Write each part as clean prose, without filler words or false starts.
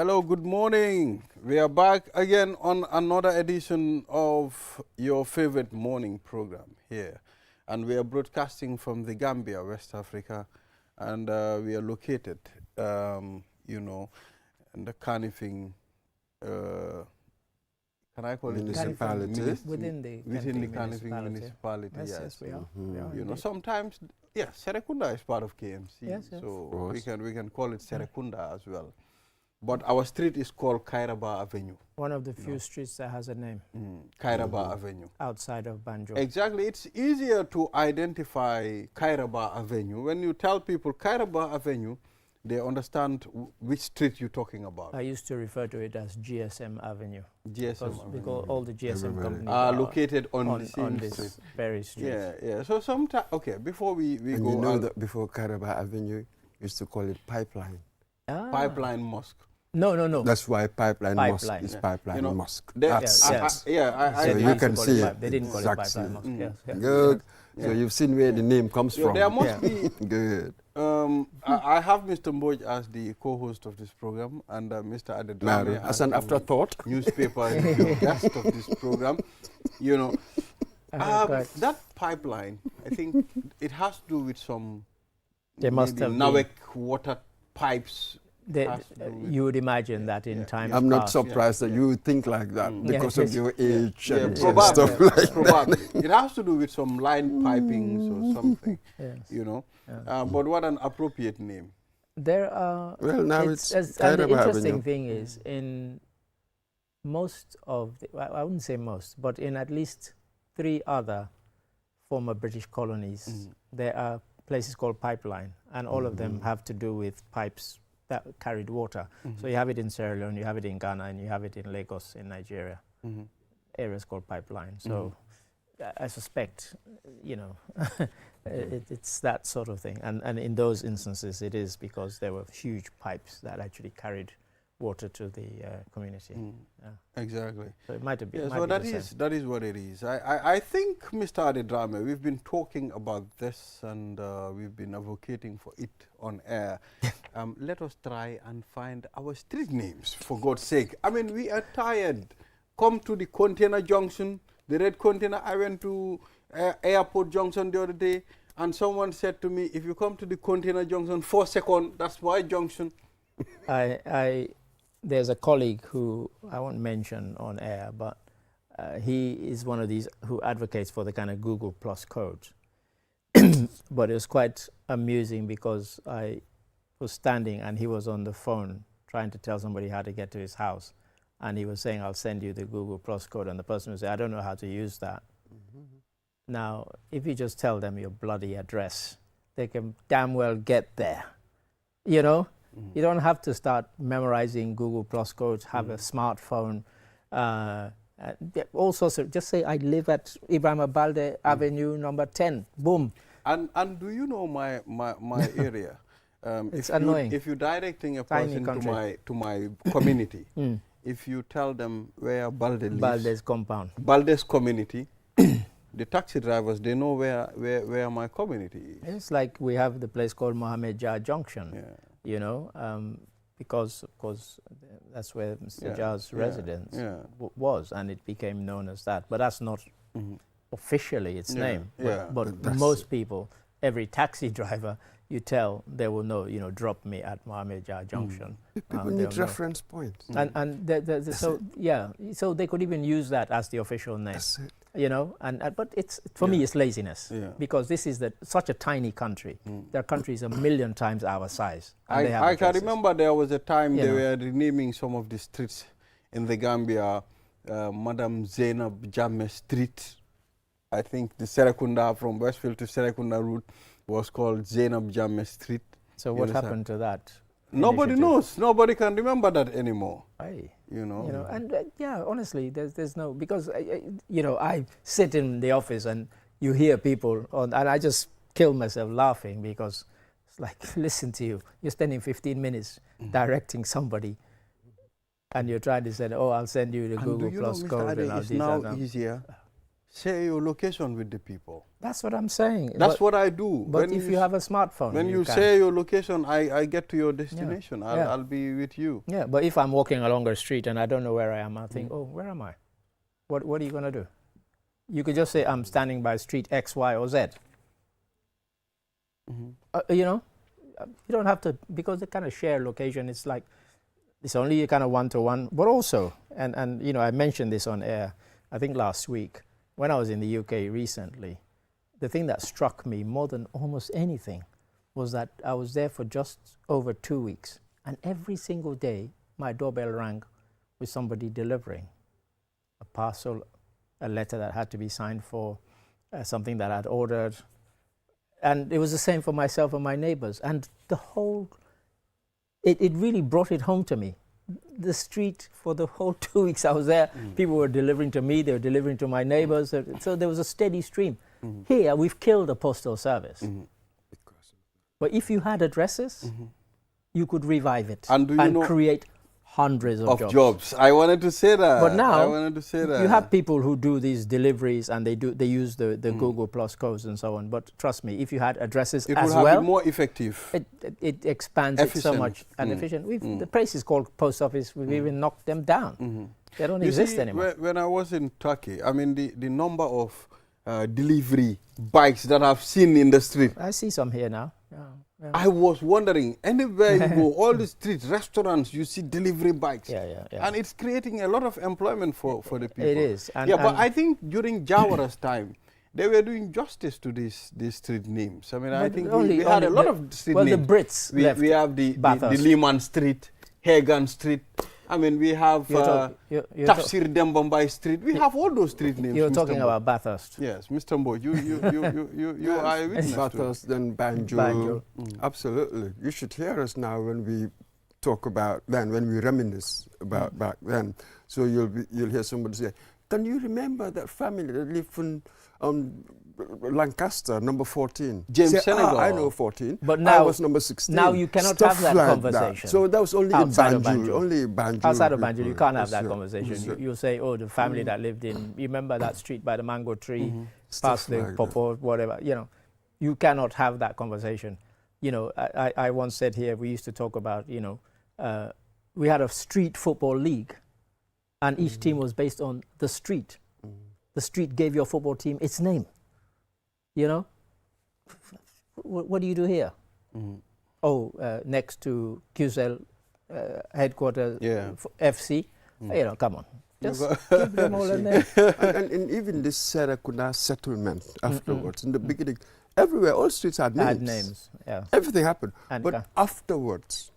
Hello, good morning. We are back again on another edition of your favorite morning program here. And we are broadcasting from the Gambia, West Africa. And we are located, in the Kanifing, can I call it municipality? Within the Kanifing municipality, yes. We are. You know, sometimes, yes, Serekunda is part of KMC. Yes, so we can call it Serekunda as well. But our street is called Kairaba Avenue. One of the few streets that has a name. Kairaba Avenue. Outside of Banjo. Exactly. It's easier to identify Kairaba Avenue. When you tell people Kairaba Avenue, they understand which street you're talking about. I used to refer to it as GSM Avenue. GSM Avenue. Because all the GSM companies are located on the same this street. very street. Yeah. So sometimes, okay, before we go you know that before Kairaba Avenue, used to call it Pipeline. Pipeline Mosque. No. That's why Pipeline Mosque is yeah. Pipeline Mosque. So you can see it. They didn't call it Pipeline Mosque. Yes. Good. Yeah. So you've seen where the name comes from. There must be. Good. I have Mr. Mboj as the co-host of this program, and Mr. Adedrame as an afterthought. Newspaper guest of this program. You know, that pipeline, I think it has to do with some. They must have Nawek water pipes. You would imagine that in time. I'm not surprised that you would think like that because of your age and probably, stuff like probably. It has to do with some line pipings or something, yes. But what an appropriate name. There are. Well, now and the interesting thing is, in most of I wouldn't say most, but in at least 3 other former British colonies, there are places called pipeline, and all of them have to do with pipes that carried water. So you have it in Sierra Leone, you have it in Ghana, and you have it in Lagos in Nigeria. Areas called pipeline. So I suspect, it's that sort of thing. And in those instances, it is because there were huge pipes that actually carried water to the community. Exactly. So it might have been. Yeah, so that is what it is. I think, Mr. Adedrame, we've been talking about this and we've been advocating for it on air. Let us try and find our street names, for God's sake. I mean, we are tired. Come to the container junction, the red container. I went to airport junction the other day, and someone said to me, if you come to the container junction 4 seconds, that's my junction. There's a colleague who I won't mention on air, but he is one of these who advocates for the kind of Google Plus code. But it was quite amusing because I was standing and he was on the phone trying to tell somebody how to get to his house. And he was saying, I'll send you the Google Plus code. And the person would say, I don't know how to use that. Now, if you just tell them your bloody address, they can damn well get there, You don't have to start memorizing Google Plus codes, have a smartphone, all sorts of, just say, I live at Ibrahim Balde Avenue number 10, boom. And do you know my area? It's annoying. If you're directing a person to my community, if you tell them where Balde lives, Balde's compound, Balde's community, the taxi drivers, they know where my community is. It's like we have the place called Mohammed Jah Junction. Because of course that's where Mr. Jah's residence was, and it became known as that. But that's not officially its name. But most people, every taxi driver you tell, they will know, drop me at Mohammed Jah Junction. People need reference points. So they could even use that as the official name. That's it. But it's for me it's laziness because this is such a tiny country. There are countries 1,000,000 times our size. I can remember there was a time they were renaming some of the streets in the Gambia. Madam Zainab Jammeh Street, I think the Serekunda, from Westfield to Serekunda route was called Zainab Jammeh Street. So what happened to that? Nobody knows. Nobody can remember that anymore. And honestly, there's no, because I sit in the office and you hear people and I just kill myself laughing because it's like, listen to you. You're spending 15 minutes directing somebody, and you're trying to say, "Oh, I'll send you the Google Plus code." And it's now easier. share your location with the people. That's what I'm saying. That's what I do. But if you have a smartphone, when you can. share your location, I get to your destination. Yeah. I'll be with you. Yeah, but if I'm walking along a street and I don't know where I am, I think, oh, where am I? What are you going to do? You could just say, I'm standing by street X, Y, or Z. You know, you don't have to, because the kind of share location, it's like, it's only a kind of one-to-one, but also, and you know, I mentioned this on air, I think last week, when I was in the UK recently, the thing that struck me more than almost anything was that I was there for just over 2 weeks, and every single day, my doorbell rang with somebody delivering a parcel, a letter that had to be signed for, something that I'd ordered. And it was the same for myself and my neighbors. And the whole, it really brought it home to me. The street, for the whole 2 weeks I was there, people were delivering to me, they were delivering to my neighbors. So there was a steady stream. Here, we've killed the postal service. But if you had addresses, you could revive it and create hundreds of jobs. I wanted to say that. But now, I wanted to say that. You have people who do these deliveries and they use the Google Plus codes and so on. But trust me, if you had addresses it as would well, have been more effective. It expands it so much and efficient. The place is called post office. We've even knocked them down. They don't exist anymore. When I was in Turkey, I mean, the number of delivery bikes that I've seen in the street. I see some here now. Yeah. I was wondering, anywhere you go, all the street restaurants, you see delivery bikes. Yeah. And it's creating a lot of employment for the people. It is. But I think during Jawara's time, they were doing justice to these street names. I mean, I think we had a lot of street names. Well, the Brits left. We have the Lehman Street, Hagan Street. I mean, we have Tafsir Dembombai Street. We have all those street names. You're talking about Bathurst. Yes, Mr. Mbo, you are a witness. Bathurst, then Banjul. Absolutely. You should hear us now when we talk about then, when we reminisce about back then. So you'll hear somebody say, can you remember that family that lived in Lancaster, number 14? James Senegal. I know 14. But now I was number 16. Now you cannot Stuff have that like conversation. That. So that was only outside in Banjul. Banjul. Only Banjul. Outside of Banjul, you can't have that conversation. You'll say, oh, the family that lived in, you remember that street by the mango tree, past the like popo, whatever. You know, you cannot have that conversation. You know, I once said here, we used to talk about, you know, we had a street football league, and each team was based on the street. The street gave your football team its name. You know, what do you do here? Next to QCell headquarters, FC. You know, come on, just keep them all in there. and even this Serakunda settlement afterwards, in the beginning, everywhere, all streets had names. Had names, yeah. Everything happened. But afterwards,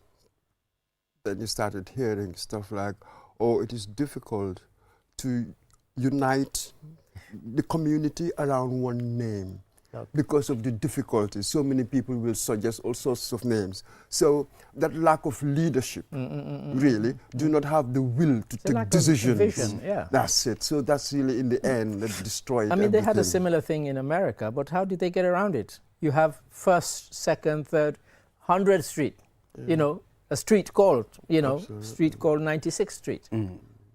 then you started hearing stuff like, oh, it is difficult to unite the community around one name because of the difficulties. So many people will suggest all sorts of names. So that lack of leadership, really, do not have the will to take decisions. Vision, yeah. That's it. So that's really, in the end, that destroyed I mean, everything. they had a similar thing in America, but how did they get around it? You have first, second, third, 100th Street, you know, a street called, you know, street called 96th Street.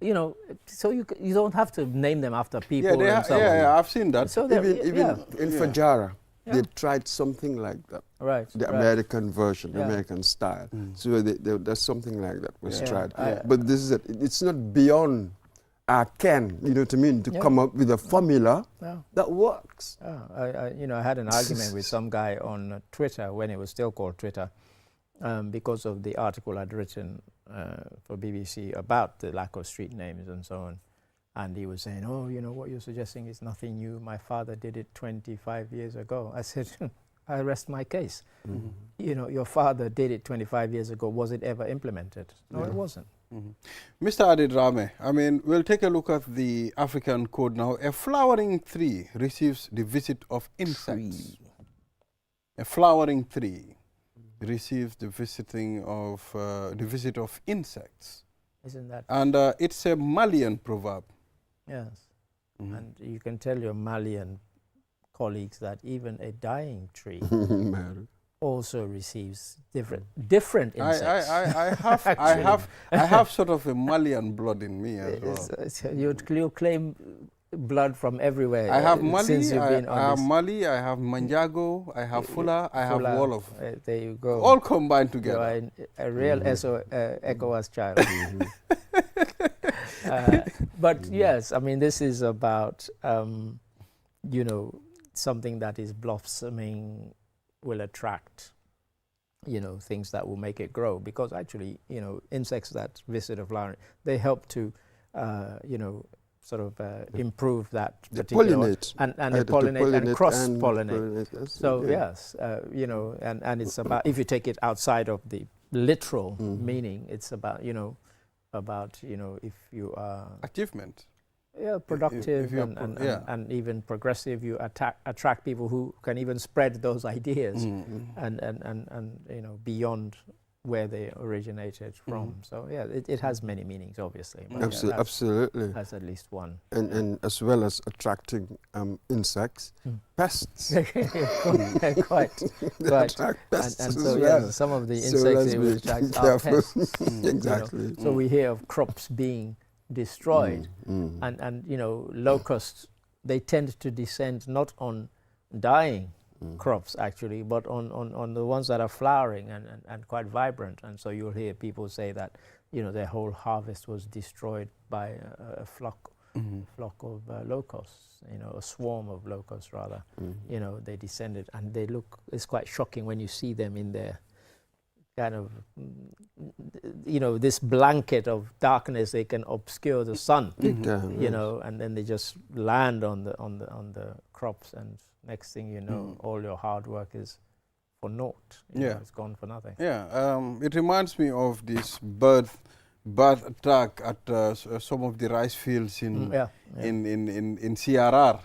You know, so you don't have to name them after people. Yeah, I've seen that. So even in Fajara, they tried something like that. Right. The American version, the American style. So there's something like that was tried. But this is it. It's not beyond our ken, you know what I mean, to come up with a formula that works. I had an argument with some guy on Twitter when it was still called Twitter, because of the article I'd written for BBC about the lack of street names and so on. And he was saying, oh, you know, what you're suggesting is nothing new. My father did it 25 years ago. I said, I rest my case. You know, your father did it 25 years ago. Was it ever implemented? No, it wasn't. Mr. Adedrame, I mean, we'll take a look at the African code now. A flowering tree receives the visit of insects. A flowering tree receives the visit of insects. Isn't that? And it's a Malian proverb. Yes. And you can tell your Malian colleagues that even a dying tree also receives different insects. I have sort of a Malian blood in me as well. You claim blood from everywhere. I have Mali, since you've been I on have this. Mali, I have Manjago, I have Fula, I have Fula, Wolof. there you go. All combined You together. are a real ECOWAS child. But yes, I mean, this is about, you know, something that is blossoming will attract, you know, things that will make it grow. Because actually, you know, insects that visit a flower, they help to, you know, sort of improve that particular pollinate. and they pollinate and cross-pollinate. So yes, you know, and it's about, if you take it outside of the literal meaning, it's about, you know, if you are Achievement. productive if you're and even progressive, you attract people who can even spread those ideas and you know, beyond where they originated from. So yeah, it has many meanings, obviously. But yeah, Absolutely. has at least one. And as well as attracting insects, pests. Quite. Attract pests And as so well. yeah, some of the So insects let's they be will attract are careful. pests. Exactly. You know. So we hear of crops being destroyed, and you know, locusts, they tend to descend not on dying crops actually, but on the ones that are flowering and quite vibrant. And so you'll hear people say that, you know, their whole harvest was destroyed by a flock of locusts, you know, a swarm of locusts rather. You know, they descended, and they look, it's quite shocking when you see them in their kind of, you know, this blanket of darkness. They can obscure the sun, you know, and then they just land on the crops, and next thing you know, all your hard work is for naught. You know, it's gone for nothing. Yeah, it reminds me of this bird attack at some of the rice fields in CRR.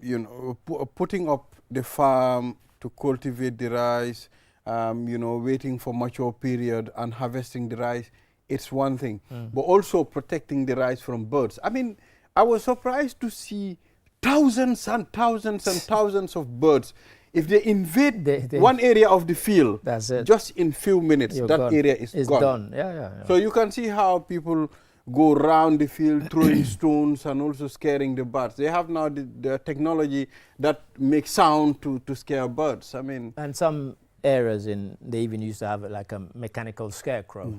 You know, putting up the farm to cultivate the rice. You know, waiting for mature period and harvesting the rice, it's one thing. But also protecting the rice from birds. I mean, I was surprised to see thousands and thousands and thousands of birds. If they invade one area of the field, that's it. Just in few minutes, that area is gone. Done. Yeah. So you can see how people go around the field throwing stones and also scaring the birds. They have now the technology that makes sound to scare birds. I mean, and some areas they even used to have like a mechanical scarecrow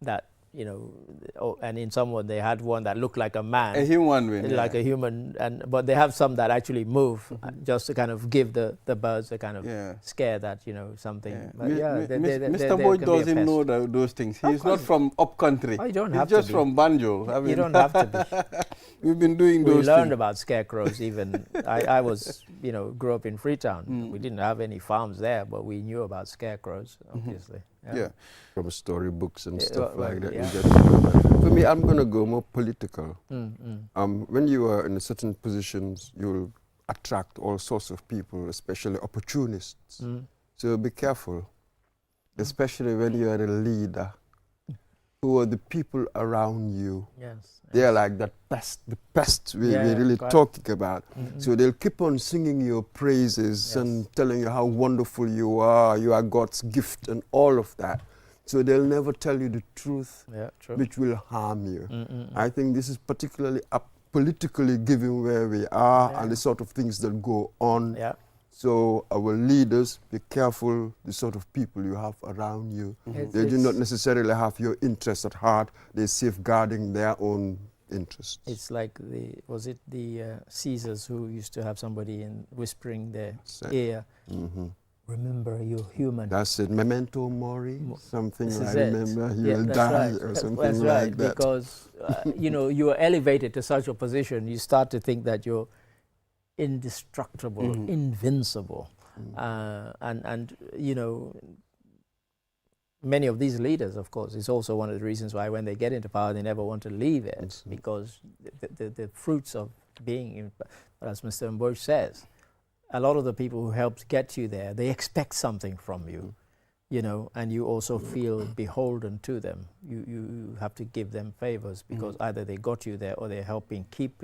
that, you know, and in someone they had one that looked like a man, a human, like a human, but they have some that actually move just to kind of give the birds a kind of scare that, you know, something. But Mr. Boyd doesn't know those things. He's not from up country. Oh, you don't He's have just to be. from Banjul. I mean, you don't have to be. We've been doing those We learned things. about scarecrows even. I was, you know, grew up in Freetown. We didn't have any farms there, but we knew about scarecrows, obviously. Yeah. From storybooks and stuff like that. Yeah. You get to know that. For me, I'm going to go more political. When you are in certain positions, you'll attract all sorts of people, especially opportunists. So be careful, especially when you are a leader. Who are the people around you? Yes. They are like that pest, the pest we're really talking about. So they'll keep on singing your praises and telling you how wonderful you are God's gift and all of that. So they'll never tell you the truth, which will harm you. I think this is particularly politically given where we are and the sort of things that go on. So our leaders, be careful the sort of people you have around you. They do not necessarily have your interests at heart. They're safeguarding their own interests. It's like was it the Caesars who used to have somebody whispering their ear, remember you're human. That's it, memento mori, something I remember you'll die or something like that. Because, you know, you are elevated to such a position, you start to think that you're indestructible, invincible. And you know, many of these leaders, of course, is also one of the reasons why when they get into power, they never want to leave it, because the fruits of being in, as Mr. Mboch says, a lot of the people who helped get you there, they expect something from you, you know, and you also feel beholden to them. You have to give them favors because either they got you there or they're helping keep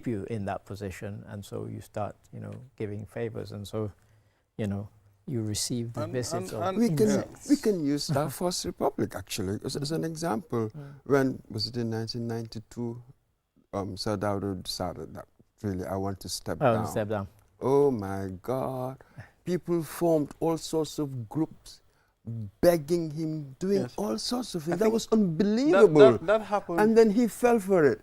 you in that position, and so you start, you know, giving favors, and so, you know, you receive the visits of insects. We can use our First Republic actually as an example. When was it in 1992? Sir Dawda decided that really I want to step Oh, down. step down. Oh my God. People formed all sorts of groups begging him, doing Yes. all sorts of things. I That think was unbelievable. That happened. And then he fell for it.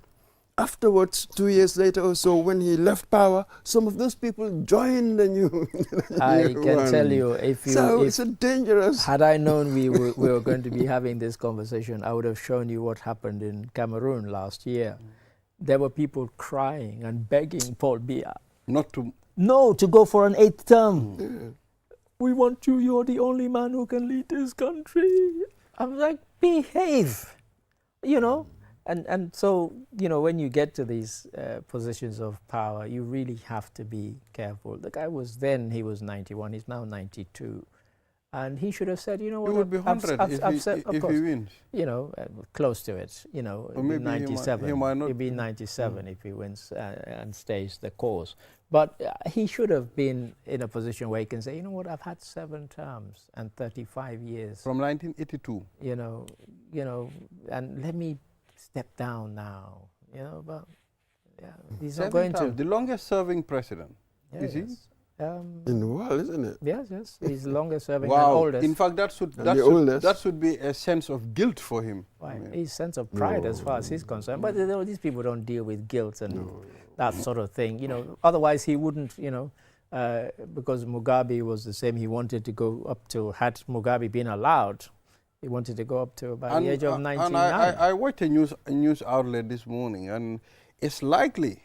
Afterwards, 2 years later or so, when he left power, some of those people joined the new. I new can one. tell you, if you So if, it's a dangerous. had I known we were going to be having this conversation, I would have shown you what happened in Cameroon last year. There were people crying and begging Paul Biya not to. no to go for an 8th term. Yeah. We want you. You're the only man who can lead this country. I'm like, behave, you know. And so, you know, when you get to these positions of power, you really have to be careful. The guy was then, he was 91, he's now 92. And he should have said, you know what, He would be 100 if he wins. you know, close to it, you know, Or maybe 97. he might not. He'd be 97 if he wins and stays the course. But he should have been in a position where he can say, you know what, I've had 7 terms and 35 years. From 1982. You know, and let me step down now, you know, but yeah, he's not 7 going terms, to. the longest serving president. Is he? Yes. In the world, isn't it? Yes, he's the longest serving and Wow. oldest. In fact, that should be a sense of guilt for him. Right. I mean, His sense of pride as far as he's concerned. But you know, these people don't deal with guilt and that sort of thing. You know, otherwise he wouldn't, you know, because Mugabe was the same. He wanted to go up to, had Mugabe been allowed, he wanted to go up to about the age of 99. And I watched a news outlet this morning, and it's likely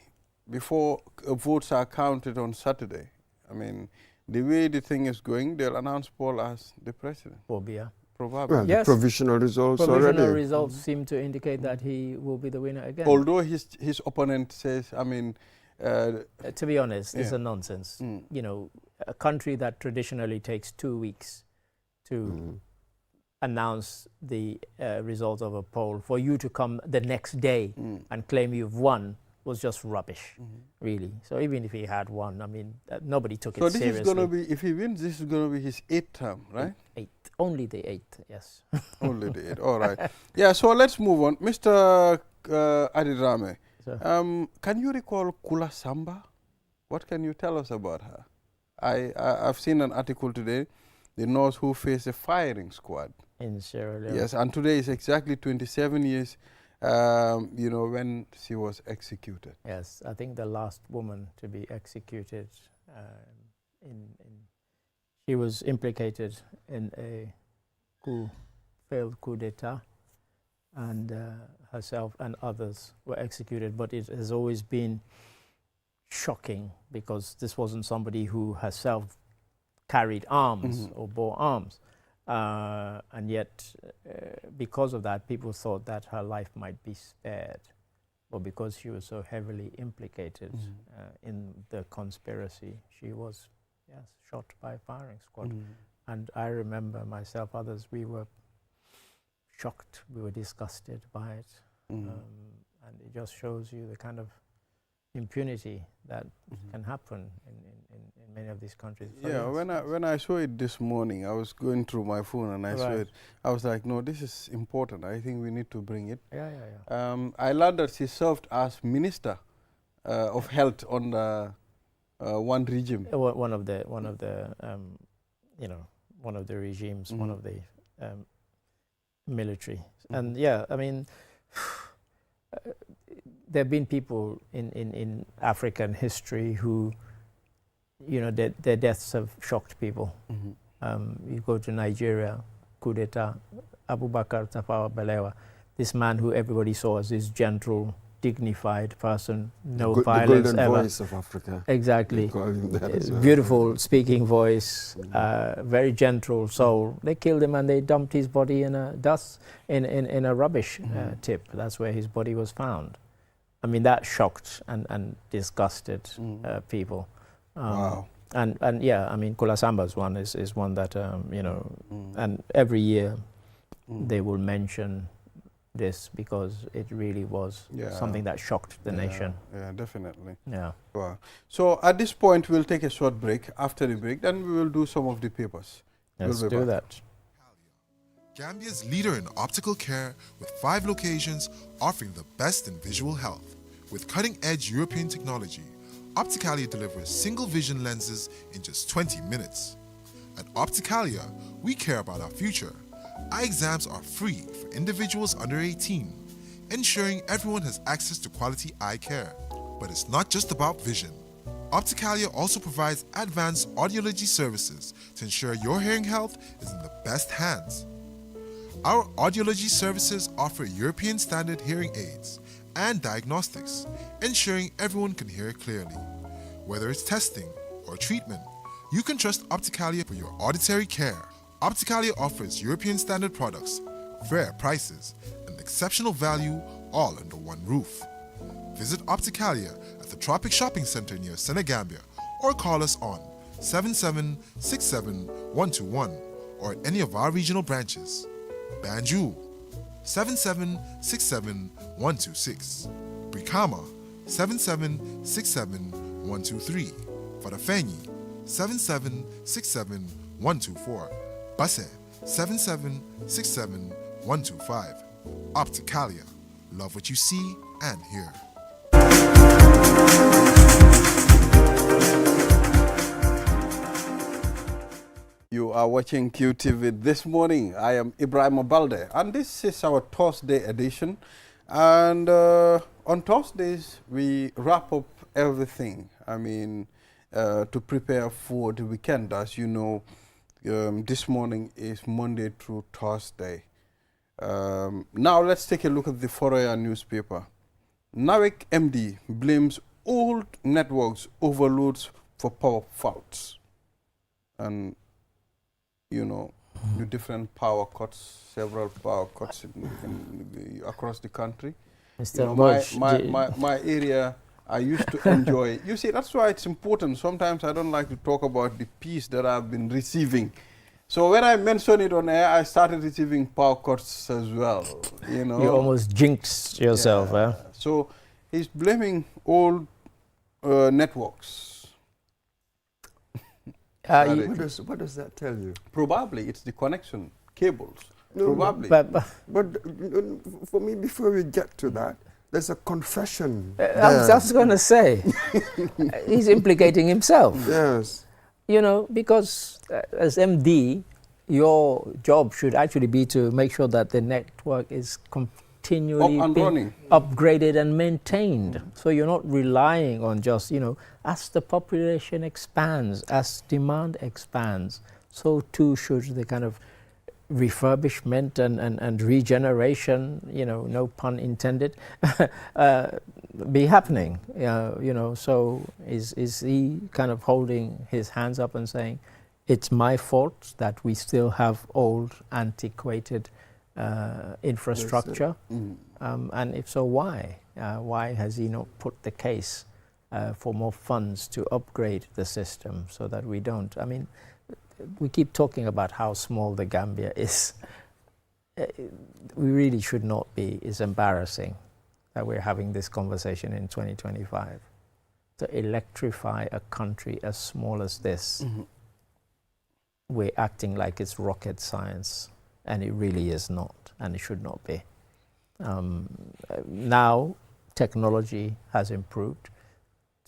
before votes are counted on Saturday. I mean, the way the thing is going, they'll announce Paul as the president. Paul Biya. Probably. Well, Yes. the provisional results Provisional already. results seem to indicate that he will be the winner again. Although his opponent says, I mean, To be honest, it's Yeah. a nonsense. Mm. You know, a country that traditionally takes 2 weeks to announce the result of a poll, for you to come the next day and claim you've won was just rubbish, really. So even if he had won, I mean, nobody took so it this seriously. is going to be, if he wins, this is going to be his 8th term, right? 8th, only the 8th, yes. Only the 8th, all right. Yeah, so let's move on. Mr. Adedrame, So, can you recall Kula Samba? What can you tell us about her? I've seen an article today, the North who faced a firing squad. in Sierra Leone. Yes, and today is exactly 27 years, you know, when she was executed. Yes, I think the last woman to be executed, she was implicated in a failed coup d'etat, and herself and others were executed. But it has always been shocking because this wasn't somebody who herself carried arms or bore arms. And yet, because of that, people thought that her life might be spared. But because she was so heavily implicated in the conspiracy, she was, shot by a firing squad. And I remember myself, others, we were shocked, we were disgusted by it. And it just shows you the kind of impunity that can happen in many of these countries. For Yeah, when I saw it this morning, I was going through my phone and I saw it. I was like, no, this is important. I think we need to bring it. I learned that she served as Minister of Health on the one regime. One of the regimes, one of the military. And I mean, there have been people in African history who, their deaths have shocked people. You go to Nigeria, coup d'etat, Abubakar Tafawa Balewa, this man who everybody saw as this gentle, dignified person, no violence the golden ever. voice of Africa. Exactly. They call him that as well. Beautiful speaking voice, very gentle soul. They killed him and they dumped his body in a rubbish tip. That's where his body was found. I mean, that shocked and disgusted people. Wow. And I mean, Kula Samba's one is one that, and every year they will mention this because it really was something that shocked the nation. Yeah, definitely. Yeah. Wow. So at this point, we'll take a short break. After the break, then we will do some of the papers. Let's do that. Gambia's leader in optical care with 5 locations offering the best in visual health. With cutting-edge European technology, Opticalia delivers single-vision lenses in just 20 minutes. At Opticalia, we care about our future. Eye exams are free for individuals under 18, ensuring everyone has access to quality eye care. But it's not just about vision. Opticalia also provides advanced audiology services to ensure your hearing health is in the best hands. Our audiology services offer European standard hearing aids and diagnostics, ensuring everyone can hear clearly. Whether it's testing or treatment, you can trust Opticalia for your auditory care. Opticalia offers European standard products, fair prices, and exceptional value all under one roof. Visit Opticalia at the Tropic Shopping Center near Senegambia or call us on 7767-121 or at any of our regional branches. Banjul 7767-126, Brikama 7767-123, Farafenni 7767-124, Basse 7767-125. Opticalia, love what you see and hear. You are watching QTV this morning. I am Ibrahim Abalde, and this is our Thursday edition. And on Thursdays, we wrap up everything. I mean, to prepare for the weekend. As you know, this morning is Monday through Thursday. Now let's take a look at the Foroyaa newspaper. NAWEC MD blames old networks overloads for power faults. And you know, the different power cuts, several power cuts across the country. Mr. You know, my area, I used to enjoy. You see, that's why it's important. Sometimes I don't like to talk about the peace that I've been receiving. So when I mentioned it on air, I started receiving power cuts as well. You know, you almost jinxed yourself, yeah. huh? So he's blaming old networks. What does that tell you? Probably it's the connection cables. No, probably. But for me, before we get to that, there's a confession. I was just going to say, he's implicating himself. Yes. You know, because as MD, your job should actually be to make sure that the network is continually being upgraded and maintained. So you're not relying on just, you know, as the population expands, as demand expands, so too should the kind of refurbishment and regeneration, you know, no pun intended, be happening. You know, so is he kind of holding his hands up and saying, it's my fault that we still have old, antiquated infrastructure? Yes, and if so, why? Why has he not put the case for more funds to upgrade the system so that we don't? I mean, we keep talking about how small the Gambia is. We really should not be. It's embarrassing that we're having this conversation in 2025. To electrify a country as small as this, we're acting like it's rocket science, and it really is not, and it should not be. Now, technology has improved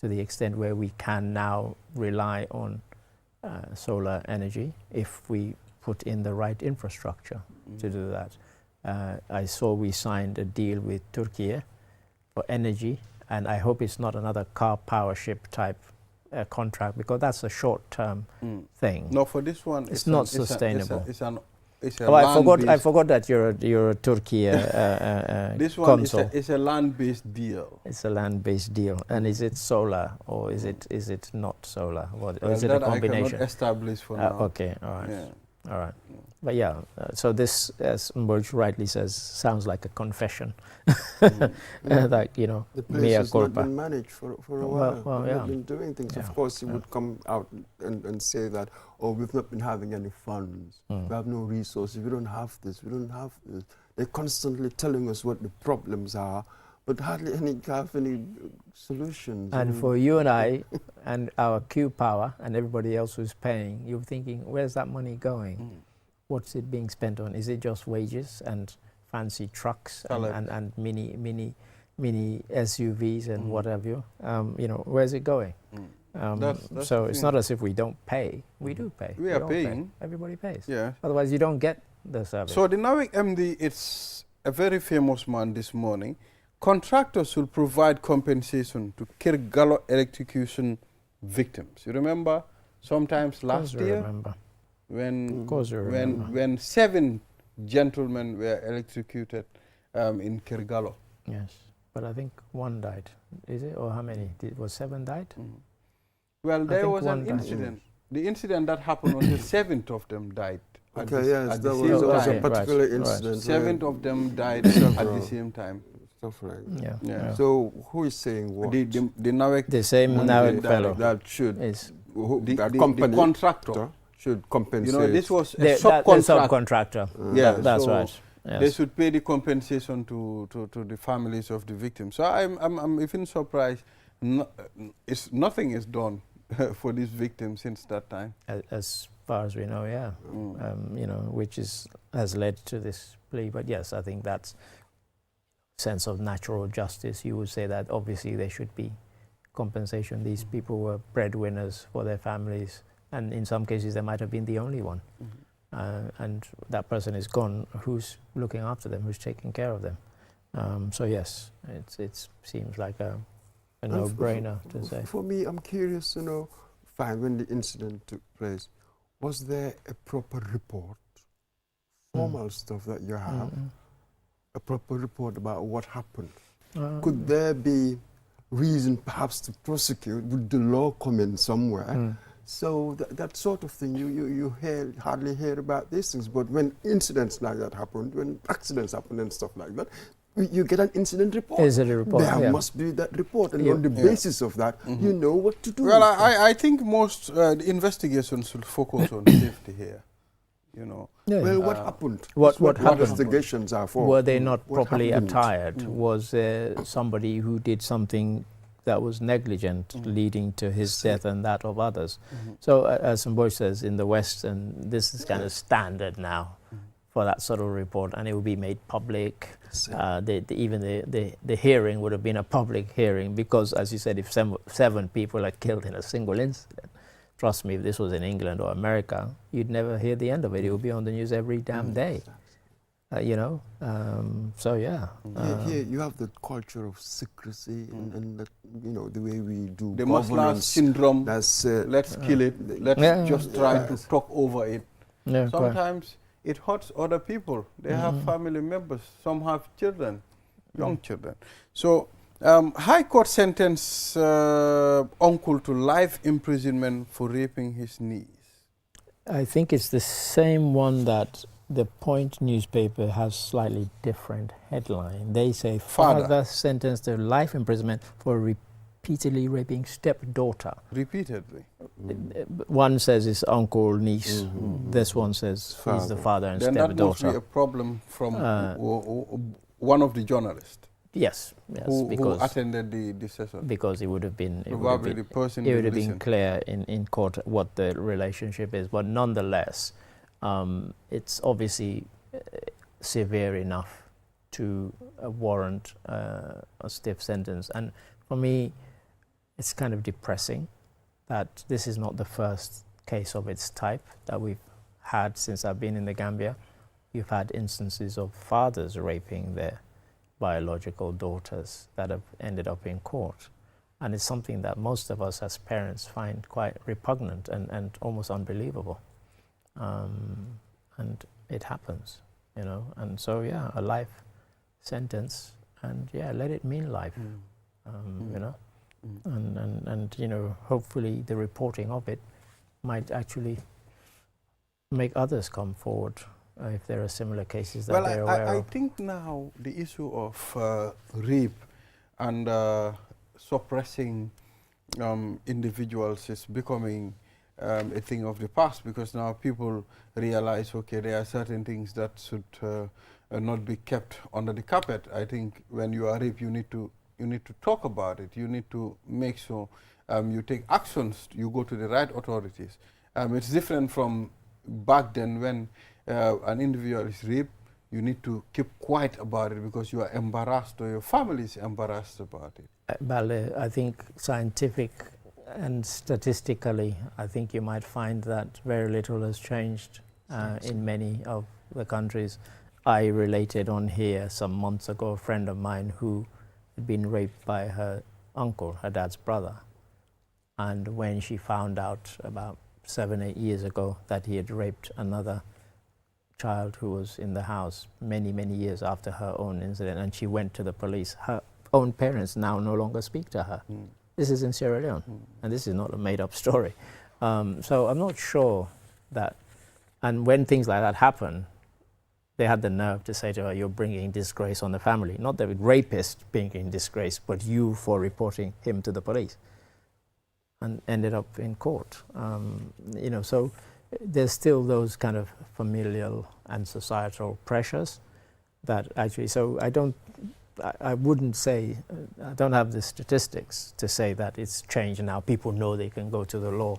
to the extent where we can now rely on solar energy if we put in the right infrastructure to do that. I saw we signed a deal with Turkey for energy, and I hope it's not another car power ship type contract, because that's a short-term thing. No, for this one, it's not sustainable. I forgot that you're a Turkey this one consul. is a land-based deal. It's a land-based deal, and is it solar or is it not solar? Or is it that a combination? I cannot establish for now. Okay, all right, yeah. all right. But yeah, so this, as Mburj rightly says, sounds like a confession. Like, you know, the place mea has culpa. not been managed for a while. Well, We've yeah. not been doing things. Yeah. Of course, he would come out and say that, oh, we've not been having any funds. We have no resources. We don't have this. We don't have this. They're constantly telling us what the problems are, but hardly have any solutions. And for you and I, and our Q Power, and everybody else who's paying, you're thinking, where's that money going? What's it being spent on? Is it just wages and fancy trucks and mini mini SUVs and what have you. You know, where's it going? That's So the it's thing. not as if we don't pay. We do pay. We are all pay. paying. Everybody pays. Yeah. Otherwise, you don't get the service. So the NAWIC MD, it's a very famous man this morning. Contractors will provide compensation to Kirgallo electrocution victims. You remember sometimes last Of course we year remember. when Of course we remember. when 7 gentlemen were electrocuted in Kirgallo. Yes, but I think one died. Is it, or how many? Was 7 died? Well, there think was one an died. incident. The incident that happened on the 7th of them died. at Okay, the- yes, at there the was, same there was a time. particular Right, right. incident. 7 where of them died at Several. the same time. stuff like Yeah. Yeah. So who is saying what? The NAWIC The same One now day fellow that should is that the company contractor. should compensate. You know, this was a the subcontract. subcontractor. Yeah, That's so right. Yes. They should pay the compensation to the families of the victims. So I'm even surprised. Nothing is done for these victims since that time. As far as we know, yeah. You know, which has led to this plea. But yes, I think that's sense of natural justice. You would say that obviously there should be compensation. These people were breadwinners for their families, and in some cases they might have been the only one. And that person is gone. Who's looking after them? Who's taking care of them? So yes, it seems like a no-brainer to say. For me, I'm curious to know, fine, when the incident took place, was there a proper report, formal stuff that you have, a proper report about what happened? Could there be reason perhaps to prosecute? Would the law come in somewhere? So that sort of thing, you hardly hear about these things. But when incidents like that happen, when accidents happen and stuff like that, you get an incident report. Is it a report? There Yeah. must be that report, and Yeah. on the basis of that, you know what to do. Well, I think most the investigations will focus on safety here. You know. Yeah. Well, what happened? What That's what happened? investigations are for. Were they not What properly happened? attired? Was there somebody who did something that was negligent, leading to his death and that of others? So, as Mboy says, in the West, and this is kind of standard now for that sort of report, and it will be made public. Even the hearing would have been a public hearing, because, as you said, if 7 people are killed in a single incident, trust me, if this was in England or America, you'd never hear the end of it. It would be on the news every damn day. You know, so yeah. Here you have the culture of secrecy and the, you know, the way we do The Maslow governance. syndrome. That's Let's kill it. Let's just try to talk over it. Yeah, quite. Sometimes it hurts other people. They have family members. Some have children, young children. So High Court sentenced uncle to life imprisonment for raping his niece. I think it's the same one that the Point newspaper has slightly different headline. They say father sentenced to life imprisonment for repeatedly raping stepdaughter. Repeatedly. One says it's uncle, niece. This one says he's the father and Then that must be stepdaughter. a problem from one of the journalists Yes, who because attended the session. because it would have been Probably the person it would have listen. been clear in court what the relationship is, but nonetheless, it's obviously severe enough to warrant a stiff sentence. And for me, it's kind of depressing that this is not the first case of its type that we've had since I've been in the Gambia. You've had instances of fathers raping their biological daughters that have ended up in court. And it's something that most of us as parents find quite repugnant and almost unbelievable. And it happens, you know. And so, yeah, a life sentence, and yeah, let it mean life, you know. And, you know, hopefully the reporting of it might actually make others come forward if there are similar cases that they're aware I of. think now the issue of rape and suppressing individuals is becoming a thing of the past, because now people realize, okay, there are certain things that should not be kept under the carpet. I think when you are raped, you need to talk about it. You need to make sure you take actions. You go to the right authorities. It's different from back then when an individual is raped. you need to keep quiet about it because you are embarrassed or your family is embarrassed about it? Well, I think scientific and statistically, I think you might find that very little has changed in many of the countries. I related on here some months ago a friend of mine who had been raped by her uncle, her dad's brother. And when she found out about 7, 8 years ago that he had raped another child who was in the house many, many years after her own incident, and she went to the police, her own parents now no longer speak to her. This is in Sierra Leone, and this is not a made-up story. So I'm not sure that, and when things like that happen, they had the nerve to say to her, you're bringing disgrace on the family. Not the rapist being in disgrace, but you for reporting him to the police. And ended up in court. You know, so there's still those kind of familial and societal pressures that actually, so I wouldn't say, I don't have the statistics to say that it's changed now. People know they can go to the law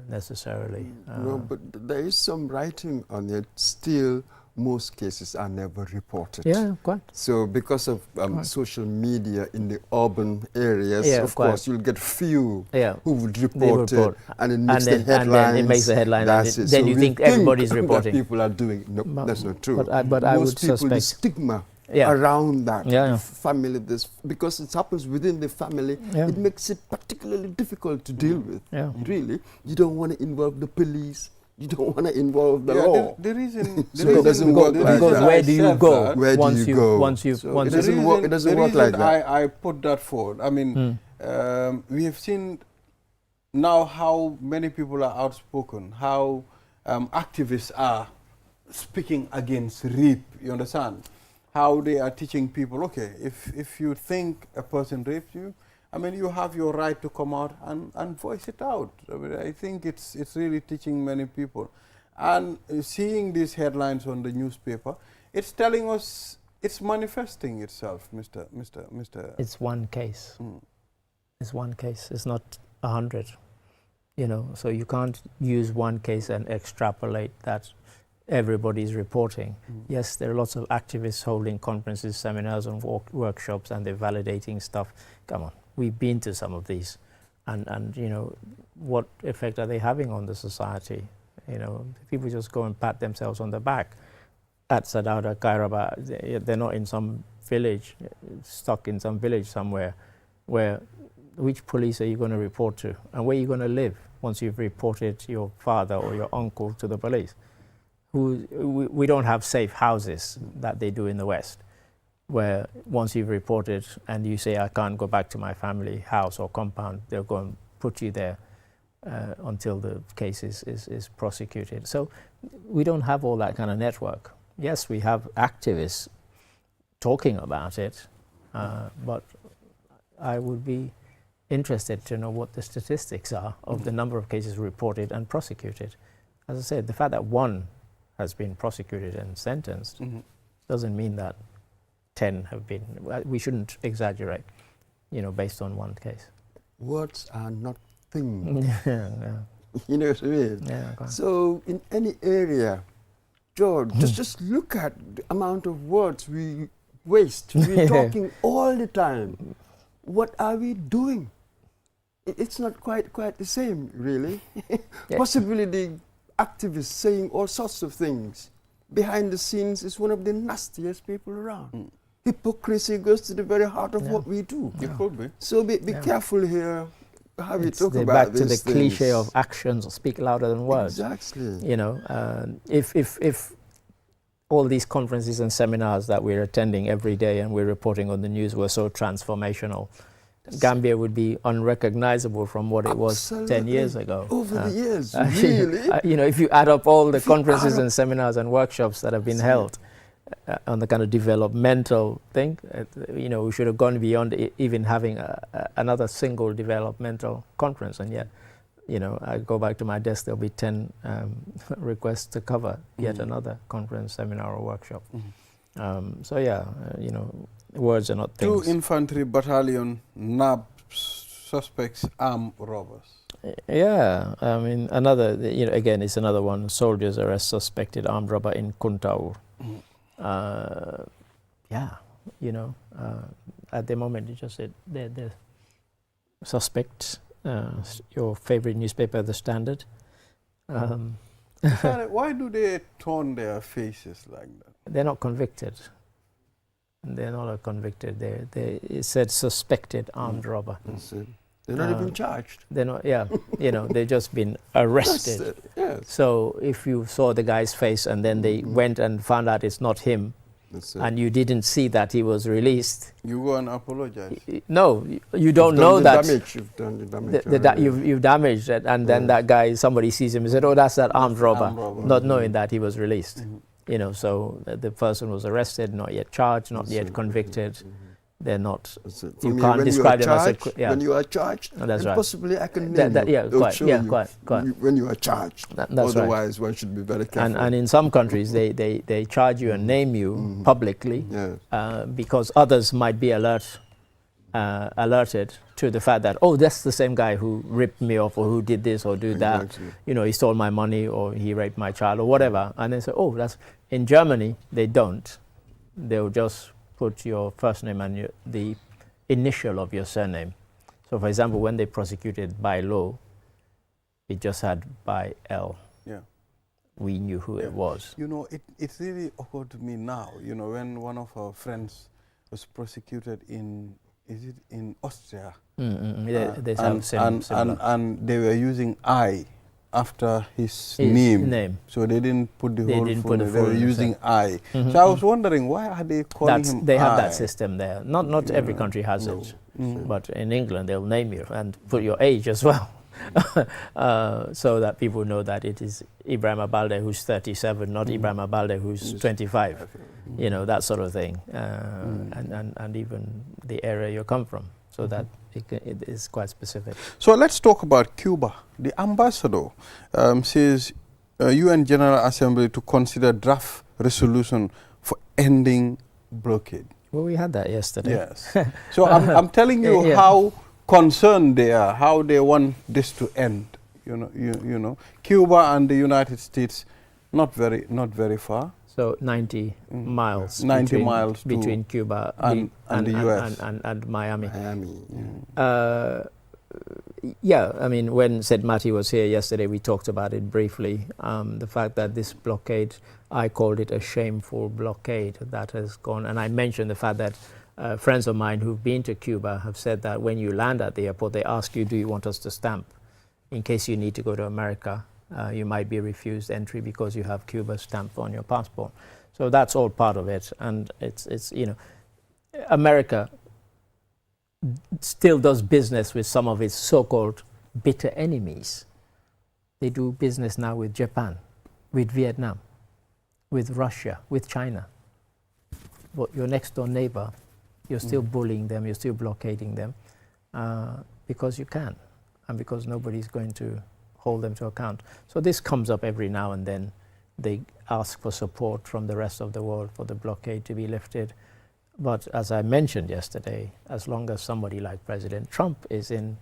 necessarily. No, but there is some writing on it. Still, most cases are never reported. Yeah, quite. So because of social media in the urban areas, of course, you'll get few who would report it, and it makes the headlines. And then it makes the headlines, and then you think everybody's reporting. That people are doing. No, that's not true. But I would most people, suspect the stigma around that family, this, because it happens within the family, it makes it particularly difficult to deal with. Really, you don't want to involve the police. You don't want to involve the law. The reason it doesn't work like that. Because where do you go? Where do you go? It doesn't work like that. I put that forward. I mean, we have seen now how many people are outspoken, how activists are speaking against rape, you understand? How they are teaching people, okay, if you think a person raped you, I mean, you have your right to come out and voice it out. I mean, I think it's really teaching many people. And seeing these headlines on the newspaper, it's telling us, it's manifesting itself, Mr. It's one case. It's one case. It's not 100. You know, so you can't use one case and extrapolate that everybody's reporting. Yes, there are lots of activists holding conferences, seminars, and workshops, and they're validating stuff. Come on. We've been to some of these, and you know, what effect are they having on the society? You know, people just go and pat themselves on the back. At Sadauda, Kairaba, they're not in some village, stuck in some village somewhere, where which police are you going to report to, and where are you going to live once you've reported your father or your uncle to the police? We don't have safe houses that they do in the West, where once you've reported and you say, I can't go back to my family house or compound, they'll go and put you there until the case is prosecuted. So we don't have all that kind of network. Yes, we have activists talking about it, but I would be interested to know what the statistics are of the number of cases reported and prosecuted. As I said, the fact that one has been prosecuted and sentenced doesn't mean that 10 have been. We shouldn't exaggerate, you know, based on one case. Words are not things. Yeah. You know what I mean? Yeah, so in any area, George, just look at the amount of words we waste. We're talking all the time. What are we doing? It's not quite the same, really. Possibly the activists saying all sorts of things. Behind the scenes is one of the nastiest people around. Hypocrisy goes to the very heart of what we do. It could be. So be careful here how we talk about back to the these cliche of actions speak louder than words. Exactly. You know, if all these conferences and seminars that we're attending every day and we're reporting on the news were so transformational, Gambia would be unrecognizable from what it was 10 years ago. Over the years, really? You know, if you add up all the conferences and seminars and workshops that have been held on the kind of developmental thing, you know, we should have gone beyond even having another single developmental conference. And yet, you know, I go back to my desk, there'll be 10 requests to cover yet another conference, seminar, or workshop. So yeah, you know, words are not things. 2 infantry battalion NAB suspects armed robbers. Yeah, I mean, another, you know, again, it's another one. Soldiers arrest suspected armed robber in Kuntau. Yeah, you know, at the moment you just said the suspect, your favorite newspaper, The Standard. Why do they turn their faces like that? They're not convicted. They're not convicted. It said suspected armed robber. That's it. They're not even charged. They're not. Yeah, you know, they've just been arrested. That's it. Yes. So if you saw the guy's face and then they went and found out it's not him, That's it. and you didn't see that he was released, You go and apologize. no, you don't You've know done that. the damage. You've done the damage. You've damaged it, and then that guy, somebody sees him and said, "Oh, that's that armed robber," Armed robber. not knowing that he was released. You know, so the person was arrested, not yet charged, not yet convicted. They're not. That's it. You For me, can't when describe you them are as a charged, yeah. when you are charged, Oh, that's and right. possibly I can name That, you. yeah, They'll quite, show yeah, you quite. when you are charged. That's right. Otherwise, one should be very careful. And in some countries, they charge you and name you publicly Yeah. because others might be alerted to the fact that, oh, that's the same guy who ripped me off or who did this or did that. Exactly. You know, he stole my money or he raped my child or whatever. And they say, oh, that's... In Germany, they don't. They'll just put your first name and the initial of your surname. So, for example, when they prosecuted by law, it just had by L. Yeah. We knew who it was. You know, it really occurred to me now, you know, when one of our friends was prosecuted in Austria? They sound similar. And they were using I after his name. So they didn't put the whole full name. They were using I. So I was wondering, why are they calling him They have I? that system there. Not every country has it. But in England, they'll name you and put your age as well. So that people know that it is Ibrahim Abalde who's 37, not Ibrahim Abalde who's 25. You know, that sort of thing. And even the area you come from. So that it is quite specific. So let's talk about Cuba. The ambassador says UN General Assembly to consider draft resolution for ending blockade. Well, we had that yesterday. Yes. So I'm telling you how concerned they are, how they want this to end. You know, Cuba and the United States, not very far. So 90 miles. 90 miles between Cuba and the US and Miami. Yeah. I mean, when St. Matty was here yesterday, we talked about it briefly. The fact that this blockade, I called it a shameful blockade that has gone. And I mentioned the fact that friends of mine who've been to Cuba have said that when you land at the airport, they ask you, do you want us to stamp? In case you need to go to America, you might be refused entry because you have Cuba stamped on your passport. So that's all part of it. And it's you know, America still does business with some of its so-called bitter enemies. They do business now with Japan, with Vietnam, with Russia, with China. But your next door neighbor, you're still bullying them, you're still blockading them because you can and because nobody's going to hold them to account. So this comes up every now and then. They ask for support from the rest of the world for the blockade to be lifted. But as I mentioned yesterday, as long as somebody like President Trump is in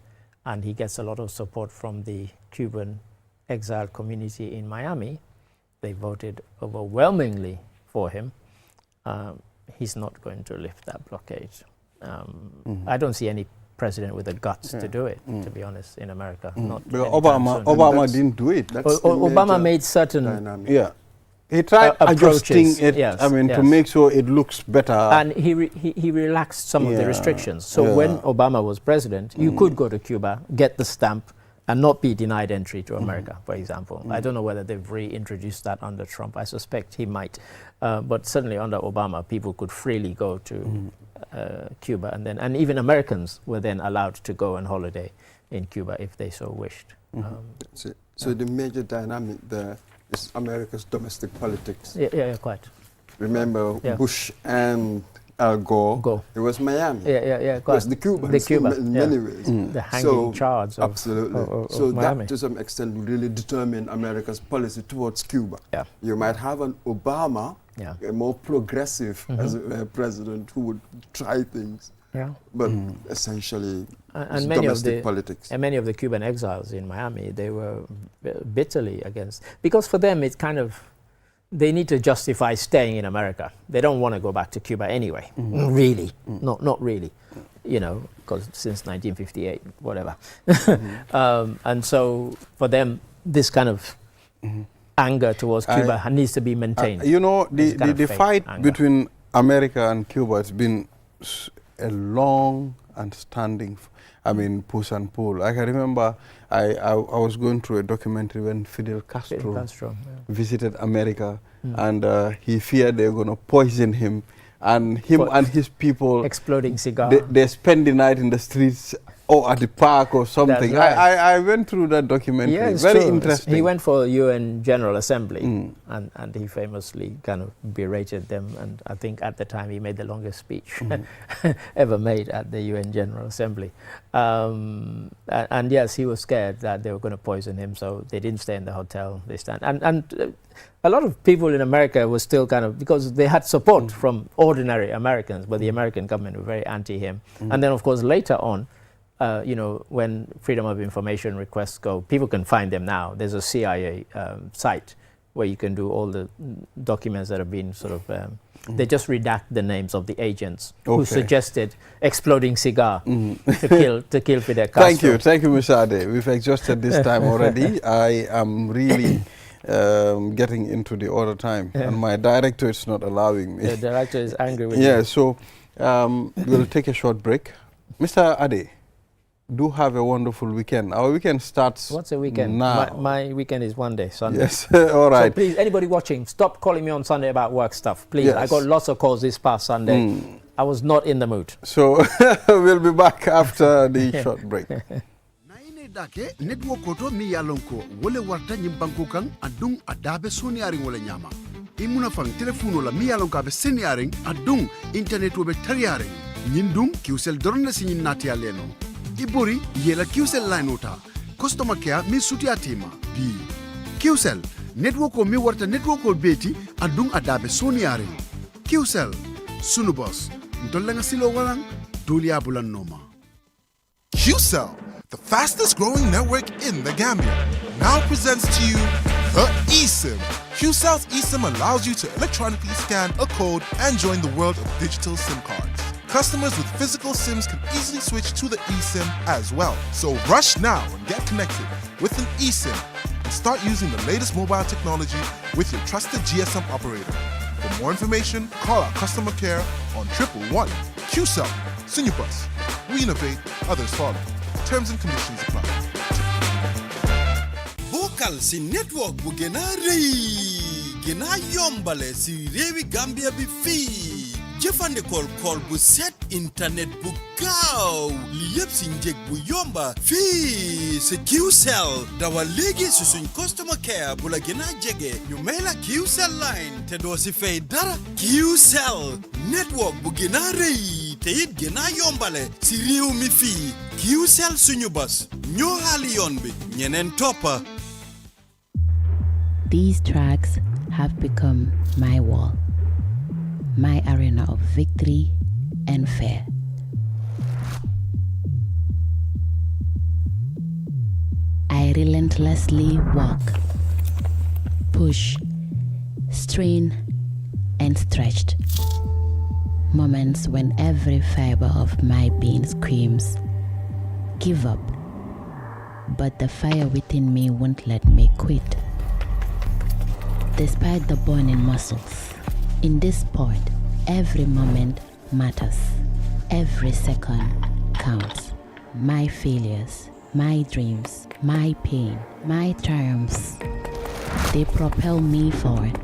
and he gets a lot of support from the Cuban exiled community in Miami, they voted overwhelmingly for him, he's not going to lift that blockade. I don't see any president with the guts to do it, to be honest, in America. Not Obama didn't do it. Obama made certain dynamic. Yeah. He tried adjusting it, to make sure it looks better. And he relaxed some of the restrictions. So when Obama was president, you could go to Cuba, get the stamp, and not be denied entry to America, for example. I don't know whether they've reintroduced that under Trump. I suspect he might. But certainly under Obama, people could freely go to Cuba. And even Americans were then allowed to go on holiday in Cuba if they so wished. So the major dynamic there is America's domestic politics. Yeah, quite. Remember Bush and Al Gore. It was Miami. Yeah, quite. It was the Cubans in many ways. The hanging charge of absolutely. of Miami. That to some extent really determined America's policy towards Cuba. Yeah. You might have an Obama, a more progressive as a president who would try things. Yeah. But essentially, and domestic politics. And many of the Cuban exiles in Miami, they were bitterly against, because for them it's kind of, they need to justify staying in America. They don't want to go back to Cuba anyway, really, not really, you know, because since 1958, whatever. And so for them, this kind of anger towards Cuba needs to be maintained. You know, the fight between America and Cuba has been a long and standing, I mean, push and pull. I can remember I was going through a documentary when Fidel Castro visited America, and he feared they were going to poison him, and and his people exploding cigar. They spend the night in the streets or at the park or something. Right. I went through that documentary. Yeah, it's very true. interesting. He went for UN General Assembly, and he famously kind of berated them. And I think at the time he made the longest speech ever made at the UN General Assembly. And yes, he was scared that they were going to poison him, so they didn't stay in the hotel. They stand and a lot of people in America were still kind of, because they had support from ordinary Americans, but the American government were very anti him. And then, of course, later on, you know, when Freedom of Information requests go, people can find them now. There's a CIA site where you can do all the documents that have been sort of, they just redact the names of the agents who suggested exploding cigar to kill Fidel Castro. Thank you, Mr. Ade. We've exhausted this time already. I am really getting into the other time, and my director is not allowing me. The director is angry with you. you. So we'll take a short break. Mr. Ade, do have a wonderful weekend. Our weekend starts What's a weekend? now. My weekend is one day, Sunday. Yes, all right. So please, anybody watching, stop calling me on Sunday about work stuff. Please, Yes. I got lots of calls this past Sunday. I was not in the mood. So we'll be back after the short break. Dake network koto mi yalonko wole warta nyimbanko kan adung adabe soniaring wala nyama imuna fang telefono la mi yalonko abe seniaring adung internet wobe tariaring nyindung kiusel dorna sinyin nati aleno ibori yela kiusel line ota customer care mi suti atima bi kiusel network ko mi warta network ko beti adung adabe soniaring kiusel sunu boss ntolenga silo walang dulia bulan noma QCell, the fastest growing network in the Gambia, now presents to you the eSIM. QCell's eSIM allows you to electronically scan a code and join the world of digital SIM cards. Customers with physical SIMs can easily switch to the eSIM as well. So rush now and get connected with an eSIM and start using the latest mobile technology with your trusted GSM operator. For more information, call our customer care on 111. QCell, Sinubus. We innovate, others follow. Terms and conditions apply. Vocal si network bu gëna rëy gëna yombale si réewi Gambia bi fii jëfandikool call bu set internet bu gaaw li yëpp si njëg bu yomba fii si QCell dawal léegi si suñ customer care bu la gëna jege ñu may la QCell line te doo si fay dara QCell network bu gëna rëy te it gëna yombale si réew mi fii QCell suñu bas ñoo xaali yoon bi ñeneen toppa. These tracks have become my wall, my arena of victory and fear. I relentlessly walk, push, strain, and stretched. Moments when every fiber of my being screams, give up. But the fire within me won't let me quit. Despite the burning muscles, in this sport, every moment matters. Every second counts. My failures, my dreams, my pain, my triumphs, they propel me forward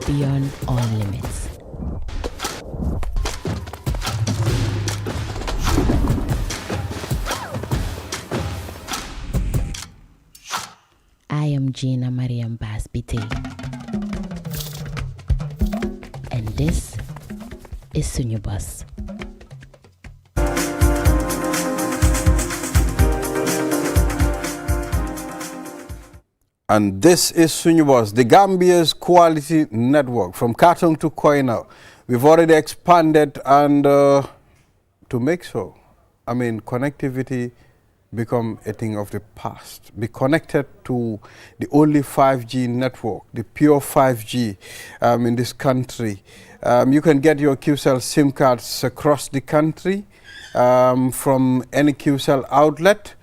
beyond all limits. I am Gina Mariam Basbite, and this is Sunyubus. And this is Sunyubus, the Gambia's quality network from Katong to Koina. We've already expanded and to make so, I mean, connectivity become a thing of the past. Be connected to the only 5G network, the pure 5G in this country. You can get your QCell SIM cards across the country from any QCell outlet.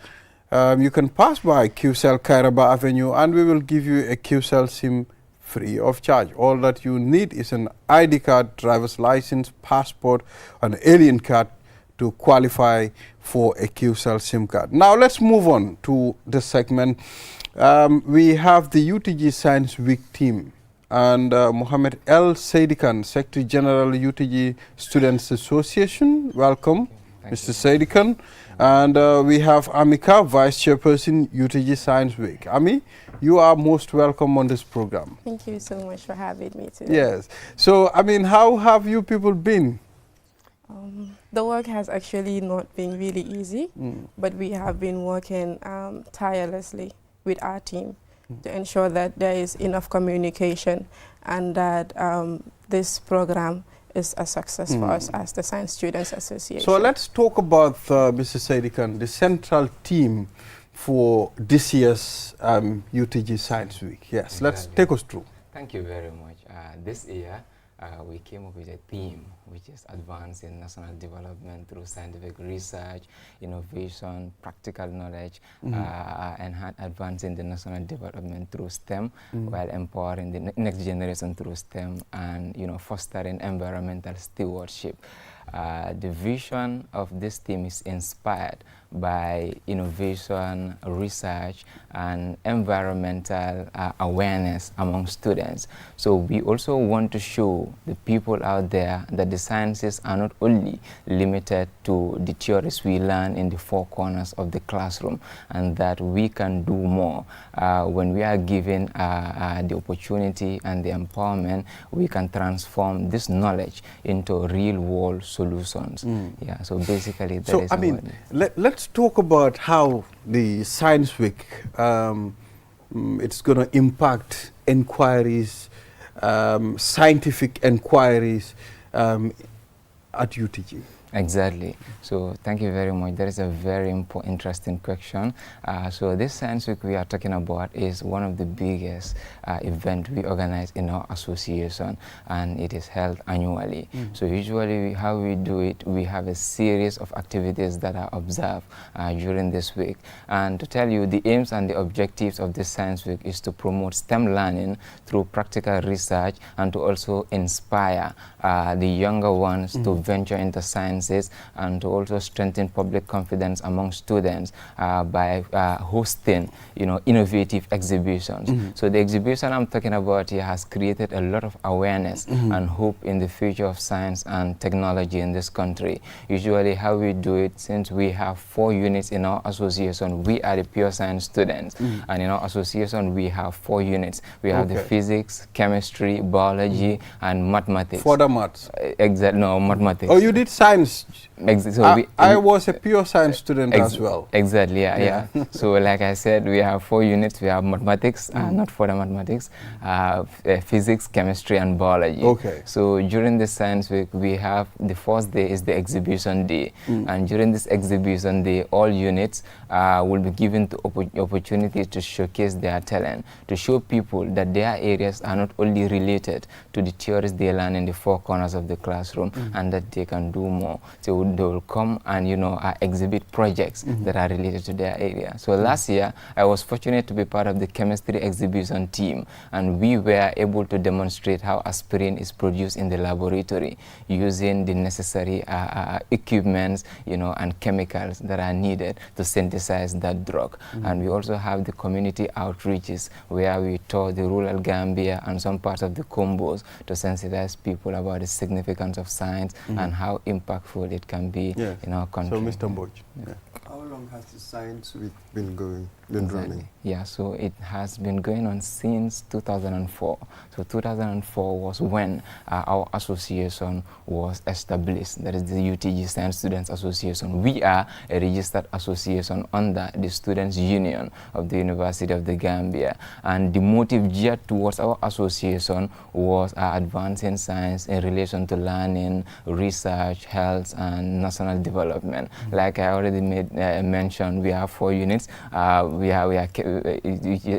You can pass by QCell Kairaba Avenue and we will give you a QCell SIM free of charge. All that you need is an ID card, driver's license, passport, an alien card to qualify for a QCell SIM card. Now let's move on to the segment. We have the UTG Science Week team and Mohammed L. Saidikan, Secretary General, UTG Students Association. Welcome, Mr. Saidikan. And we have Amika, Vice Chairperson, UTG Science Week. Ami, you are most welcome on this program. Thank you so much for having me today. Yes. So, I mean, how have you people been? The work has actually not been really easy, but we have been working tirelessly with our team to ensure that there is enough communication and that this program is a success for us as the Science Students Association. So let's talk about, Mr. Saidikan, the central team for this year's UTG Science Week. Yes, exactly. Let's take us through. Thank you very much. This year, we came up with a theme which is advancing national development through scientific research, innovation, practical knowledge, and advancing the national development through STEM, while empowering the next generation through STEM and fostering environmental stewardship. The vision of this theme is inspired by innovation, research, and environmental awareness among students. So we also want to show the people out there that the sciences are not only limited to the theories we learn in the four corners of the classroom, and that we can do more. When we are given the opportunity and the empowerment, we can transform this knowledge into real-world solutions. Yeah, so basically that is. So I mean, let's talk about how the Science Week it's going to impact inquiries, scientific inquiries at UTG. Exactly. So thank you very much. That is a very interesting question. So this Science Week we are talking about is one of the biggest events we organize in our association, and it is held annually. So usually how we do it, we have a series of activities that are observed during this week. And to tell you, the aims and the objectives of this Science Week is to promote STEM learning through practical research and to also inspire the younger ones to venture into science and to also strengthen public confidence among students by hosting, innovative exhibitions. So the exhibition I'm talking about here has created a lot of awareness and hope in the future of science and technology in this country. Usually how we do it, since we have 4 units in our association, we are the pure science students, and in our association we have 4 units. We have the physics, chemistry, biology, and mathematics. For the maths? Exactly, no, mathematics. Oh, you did science? So I was a pure science student as well. Exactly, yeah. So like I said, we have 4 units. We have mathematics, not further mathematics, physics, chemistry, and biology. Okay. So during the Science Week, we have the first day is the exhibition day. And during this exhibition day, all units will be given the opportunity to showcase their talent, to show people that their areas are not only related to the theories they learn in the 4 corners of the classroom, and that they can do more. So they will come and exhibit projects that are related to their area. So last year I was fortunate to be part of the chemistry exhibition team, and we were able to demonstrate how aspirin is produced in the laboratory using the necessary equipments, and chemicals that are needed to synthesize that drug. And we also have the community outreaches where we tour the rural Gambia and some parts of the Combos to sensitize people about the significance of science and how impactful it can be in our country. So, Mr. Mboj. How long has the Science Week been running? Yeah, so it has been going on since 2004. So 2004 was when our association was established. That is the UTG Science Students Association. We are a registered association under the Students' Union of the University of the Gambia. And the motive geared towards our association was advancing science in relation to learning, research, health, and national development. Like I already mentioned, we have 4 units,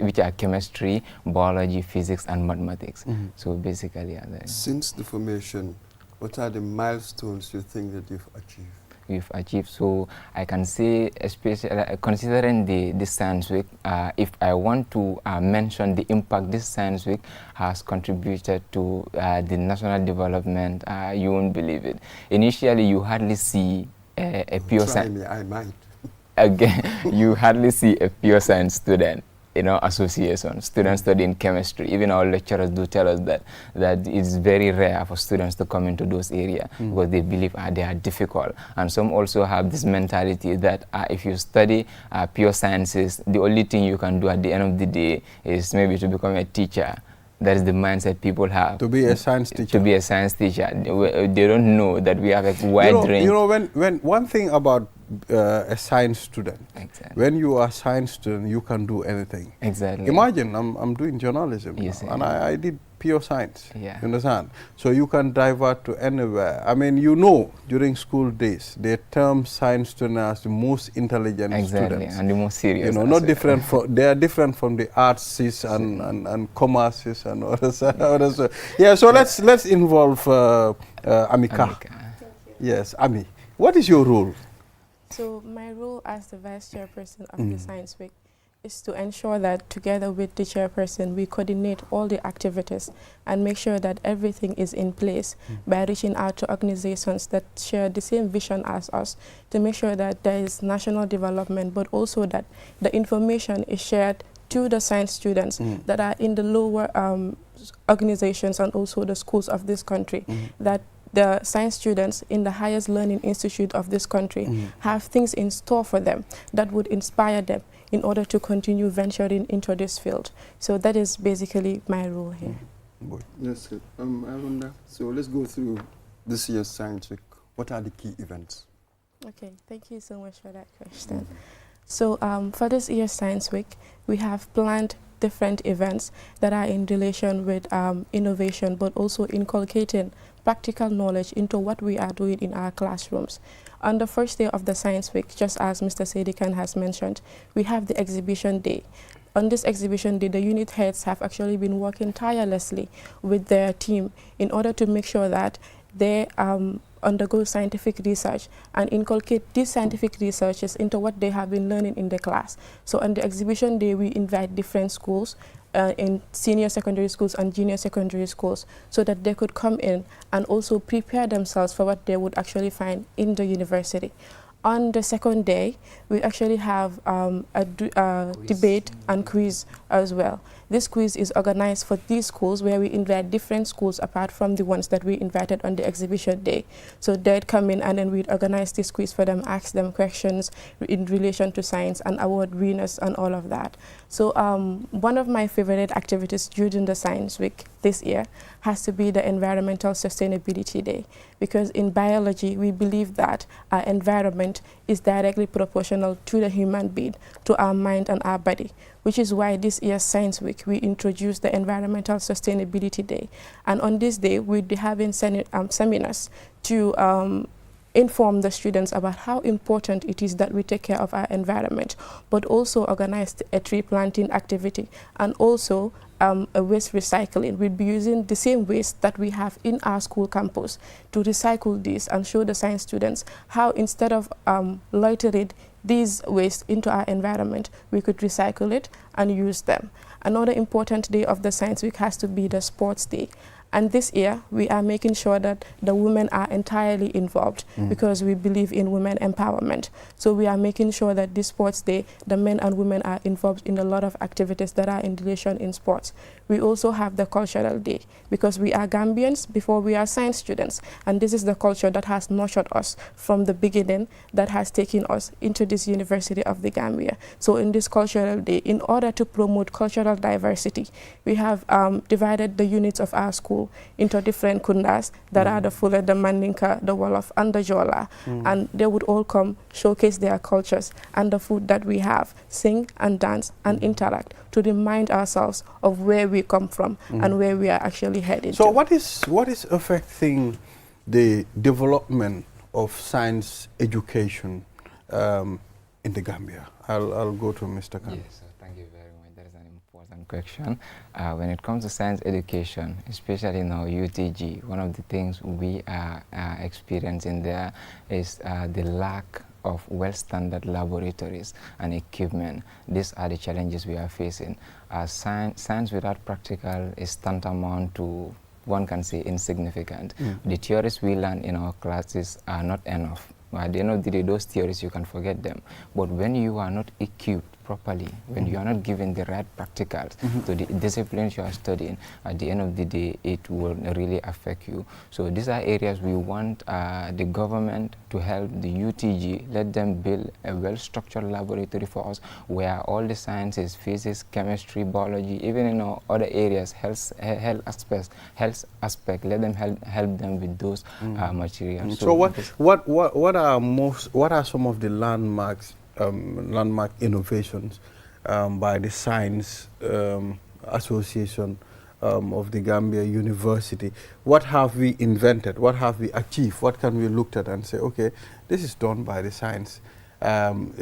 which are chemistry, biology, physics, and mathematics. So basically, yeah, since the formation, what are the milestones you think that you've achieved? So I can say, especially considering this Science Week, if I want to mention the impact this Science Week has contributed to the national development, you won't believe it. Initially, you hardly see a pure science. I might. Again, you hardly see a pure science student in our association. Students studying chemistry. Even our lecturers do tell us that it's very rare for students to come into those areas because they believe they are difficult. And some also have this mentality that if you study pure sciences, the only thing you can do at the end of the day is maybe to become a teacher. That is the mindset people have. To be a science teacher. To be a science teacher. They don't know that we have a wide range. You know, when one thing about a science student, when you are a science student, you can do anything. Exactly. Imagine I'm doing journalism and I did pure science. Yeah. You understand? So you can divert to anywhere. I mean, you know, during school days, they term science students as the most intelligent students. And the most serious. You know, not different from, they are different from the arts and commerces and others. Yeah, so let's involve Amika. Yes, Ami, what is your role? So my role as the Vice Chairperson of the Science Week is to ensure that together with the chairperson, we coordinate all the activities and make sure that everything is in place by reaching out to organizations that share the same vision as us to make sure that there is national development, but also that the information is shared to the science students that are in the lower organizations and also the schools of this country, that the science students in the highest learning institute of this country have things in store for them that would inspire them in order to continue venturing into this field. So that is basically my role here. Yes, Arunda, so let's go through this year's Science Week. What are the key events? Okay, thank you so much for that question. So for this year's Science Week, we have planned different events that are in relation with innovation, but also inculcating practical knowledge into what we are doing in our classrooms. On the first day of the Science Week, just as Mr. Sedikan has mentioned, we have the exhibition day. On this exhibition day, the unit heads have actually been working tirelessly with their team in order to make sure that they undergo scientific research and inculcate these scientific researches into what they have been learning in the class. So on the exhibition day, we invite different schools in senior secondary schools and junior secondary schools so that they could come in and also prepare themselves for what they would actually find in the university. On the second day, we actually have a debate and quiz as well. This quiz is organized for these schools where we invite different schools apart from the ones that we invited on the exhibition day. So they'd come in and then we'd organize this quiz for them, ask them questions in relation to science and award winners and all of that. So one of my favorite activities during the Science Week this year has to be the Environmental Sustainability Day, because in biology we believe that our environment is directly proportional to the human being, to our mind and our body, which is why this year's Science Week we introduced the Environmental Sustainability Day. And on this day we'll be having seminars to inform the students about how important it is that we take care of our environment, but also organize a tree planting activity and also a waste recycling. We'll be using the same waste that we have in our school campus to recycle this and show the science students how instead of loitering these waste into our environment, we could recycle it and use them. Another important day of the Science Week has to be the Sports Day. And this year, we are making sure that the women are entirely involved because we believe in women empowerment. So we are making sure that this Sports Day, the men and women are involved in a lot of activities that are in relation in sports. We also have the Cultural Day because we are Gambians before we are science students. And this is the culture that has nurtured us from the beginning, that has taken us into this University of the Gambia. So in this Cultural Day, in order to promote cultural diversity, we have divided the units of our school into different kundas that are the Fula, the Mandinka, the Wolof, and the Jola. And they would all come showcase their cultures and the food that we have, sing and dance and interact to remind ourselves of where we come from and where we are actually headed. So what is affecting the development of science education in the Gambia? I'll go to Mr. Khan. Yes, thank you very much. That is an important question. When it comes to science education, especially now UTG, one of the things we are experiencing there is the lack of well-standard laboratories and equipment. These are the challenges we are facing. Science without practical is tantamount to, one can say, insignificant. The theories we learn in our classes are not enough. At the end of the day, those theories, you can forget them. But when you are not equipped properly, when you are not given the right practicals to the disciplines you are studying, at the end of the day, it will really affect you. So these are areas we want the government to help the UTG, let them build a well-structured laboratory for us where all the sciences, physics, chemistry, biology, even in other areas, health aspect, let them help them with those materials. So what are some of the landmark innovations by the Science Association of the Gambia University? What have we invented? What have we achieved? What can we look at and say, okay, this is done by the Science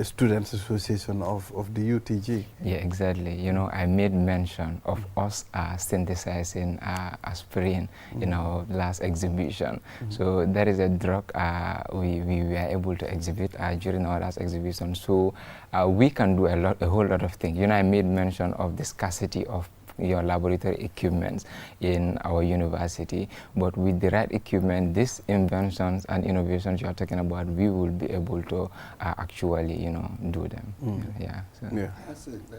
Students Association of the UTG? Yeah, exactly. You know, I made mention of us synthesizing aspirin in our last exhibition. So that is a drug we were able to exhibit during our last exhibition. So we can do a whole lot of things. You know, I made mention of the scarcity of your laboratory equipment in our university, but with the right equipment, these inventions and innovations you are talking about, we will be able to actually, you know, do them.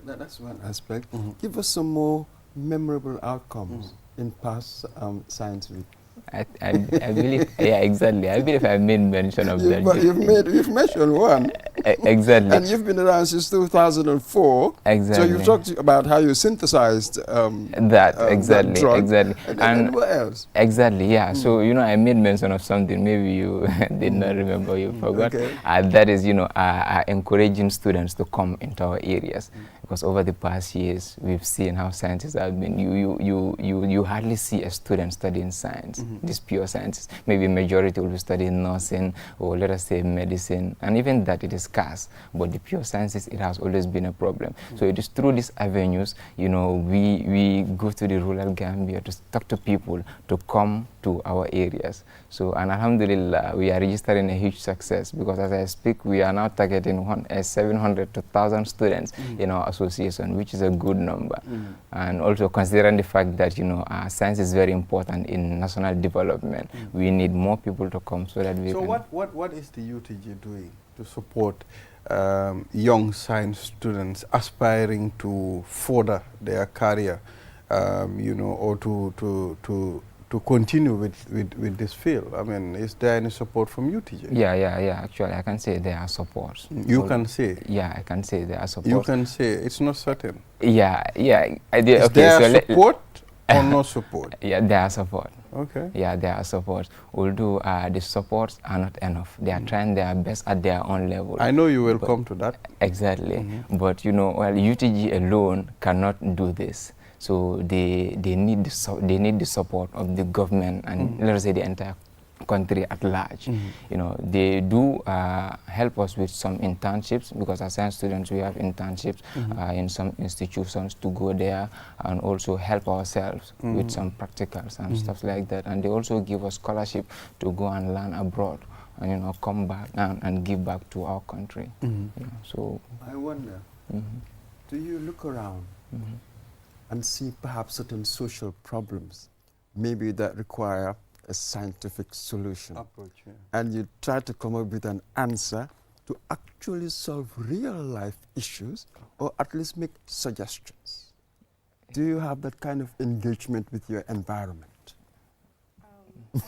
That's one aspect. Give us some more memorable outcomes in past Science Week. I believe, yeah, exactly. I believe I made mention of that. You've mentioned one. Exactly. And you've been around since 2004. Exactly. So you've talked about how you synthesized that drug. Exactly. And what else? Exactly, yeah. So, you know, I made mention of something. Maybe you did not remember, you forgot. Okay. That is, you know, encouraging students to come into our areas. Because over the past years, we've seen how sciences have been. You hardly see a student studying science, these pure sciences. Maybe majority will be studying nursing or let us say medicine, and even that it is scarce. But the pure sciences, it has always been a problem. So it is through these avenues, you know, we go to the rural Gambia to talk to people to come to our areas. So, and alhamdulillah, we are registering a huge success because as I speak, we are now targeting 700 to 1,000 students in our association, which is a good number. And also considering the fact that, you know, science is very important in national development, we need more people to come so that we can... So what is the UTG doing to support young science students aspiring to further their career, you know, or to continue with this field? I mean, is there any support from UTG? Yeah. Actually, I can say there are supports. You can say? Yeah, I can say there are supports. You can say it's not certain. Yeah. Is there support or no support? Yeah, there are support. Okay. Yeah, there are supports. Although the supports are not enough. They are trying their best at their own level. I know you will come to that. Exactly. But, you know, well, UTG alone cannot do this. So they need the support of the government and let us say the entire country at large. You know, they do help us with some internships because as science students we have internships in some institutions to go there and also help ourselves with some practicals and stuff like that. And they also give us scholarship to go and learn abroad and, you know, come back and give back to our country. Yeah, so I wonder, do you look around and see perhaps certain social problems maybe that require a scientific solution approach, and you try to come up with an answer to actually solve real life issues or at least make suggestions? Do you have that kind of engagement with your environment? I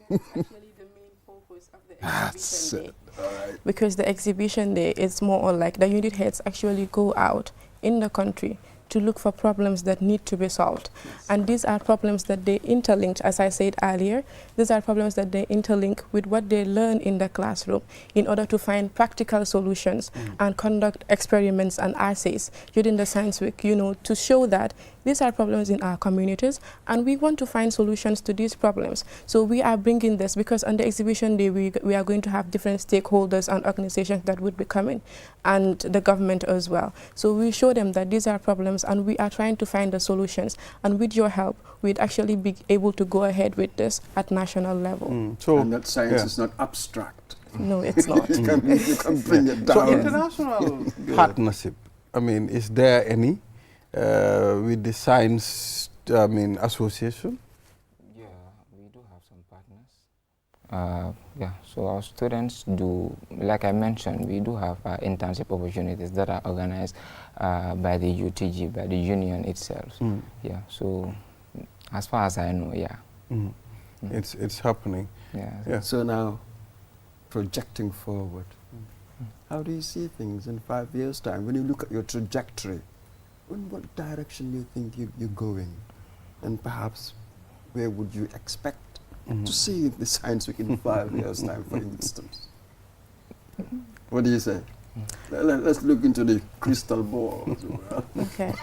think that's actually the main focus of the exhibition day. Because the exhibition day is more or like the unit heads actually go out in the country to look for problems that need to be solved. And these are problems that they interlink, as I said earlier, these are problems that they interlink with what they learn in the classroom in order to find practical solutions and conduct experiments and assays during the Science Week, you know, to show that these are problems in our communities, and we want to find solutions to these problems. So we are bringing this because on the exhibition day, we are going to have different stakeholders and organizations that would be coming, and the government as well. So we show them that these are problems, and we are trying to find the solutions. And with your help, we'd actually be able to go ahead with this at national level. So and that science is not abstract. No, it's not. you can bring it down. So international partnership, I mean, is there any with the science, association? Yeah, we do have some partners. Yeah, so our students do, like I mentioned, we do have internship opportunities that are organized by the UTG, by the union itself. Yeah, so as far as I know, yeah. It's happening. Yeah. So now, projecting forward, how do you see things in 5 years' time? When you look at your trajectory, in what direction do you think you're going? And perhaps where would you expect to see the Science Week in 5 years' time, for instance? What do you say? Let's look into the crystal ball. Okay.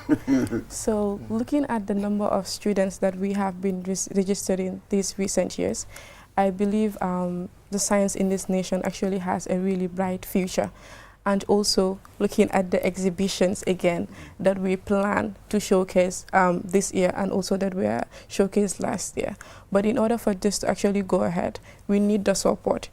So looking at the number of students that we have been registered in these recent years, I believe the science in this nation actually has a really bright future. And also looking at the exhibitions again that we plan to showcase this year, and also that were showcased last year. But in order for this to actually go ahead, we need the support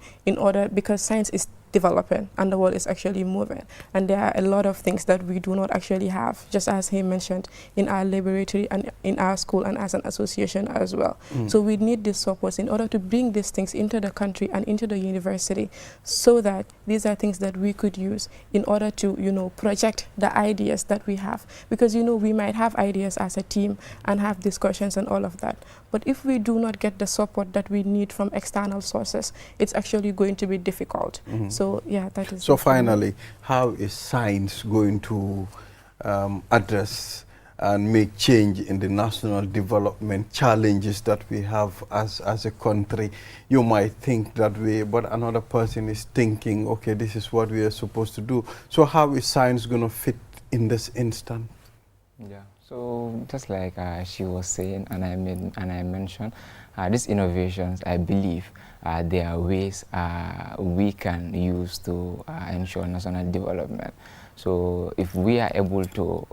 because science is developing and the world is actually moving, and there are a lot of things that we do not actually have, just as he mentioned, in our laboratory and in our school and as an association as well. So we need this support in order to bring these things into the country and into the university, so that these are things that we could use in order to, project the ideas that we have, because we might have ideas as a team and have discussions and all of that, but if we do not get the support that we need from external sources, it's actually going to be difficult. So yeah, that is. So finally, how is science going to address and make change in the national development challenges that we have as a country? You might think that way, but another person is thinking, okay, this is what we are supposed to do. So how is science going to fit in this instant? Yeah. So just like she was saying, and I mentioned, these innovations, I believe, there are ways we can use to ensure national development. So if we are able to,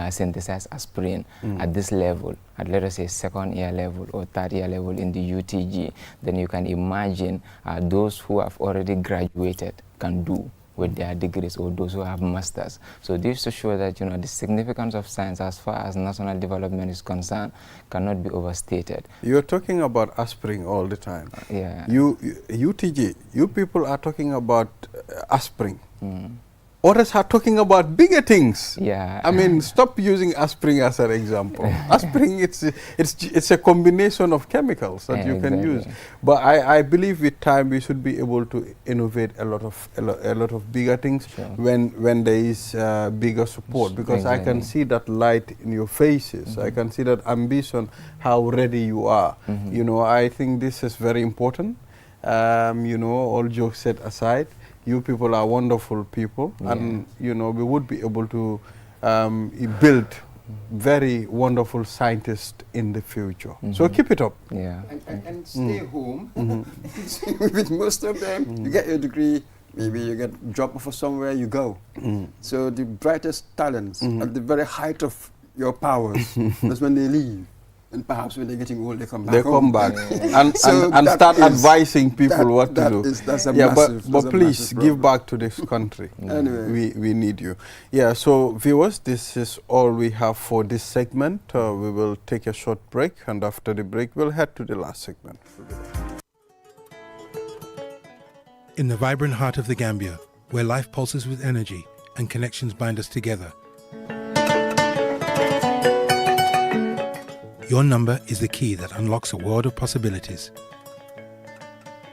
synthesize aspirin at this level, at let us say second year level or third year level in the UTG, then you can imagine those who have already graduated can do with their degrees, or those who have masters. So this to show that the significance of science as far as national development is concerned cannot be overstated. You're talking about aspirin all the time. Yeah. UTG, you people are talking about aspirin. Others are talking about bigger things. Yeah. I mean, stop using aspirin as an example. Aspirin, it's a combination of chemicals that you can use. But I believe with time we should be able to innovate a lot of bigger things when there is bigger support. Because I can see that light in your faces. I can see that ambition, how ready you are. I think this is very important. All jokes set aside, you people are wonderful people, and we would be able to build very wonderful scientists in the future. So keep it up. Yeah. And stay home. With most of them, you get your degree, maybe you get a job offer somewhere, you go. So the brightest talents at the very height of your powers, that's when they leave. And perhaps when they're getting old, they come back. They come back and start advising people what to do. That's a massive. But please give back to this country. Anyway, we need you. Yeah. So viewers, this is all we have for this segment. We will take a short break, and after the break, we'll head to the last segment. In the vibrant heart of the Gambia, where life pulses with energy and connections bind us together, your number is the key that unlocks a world of possibilities.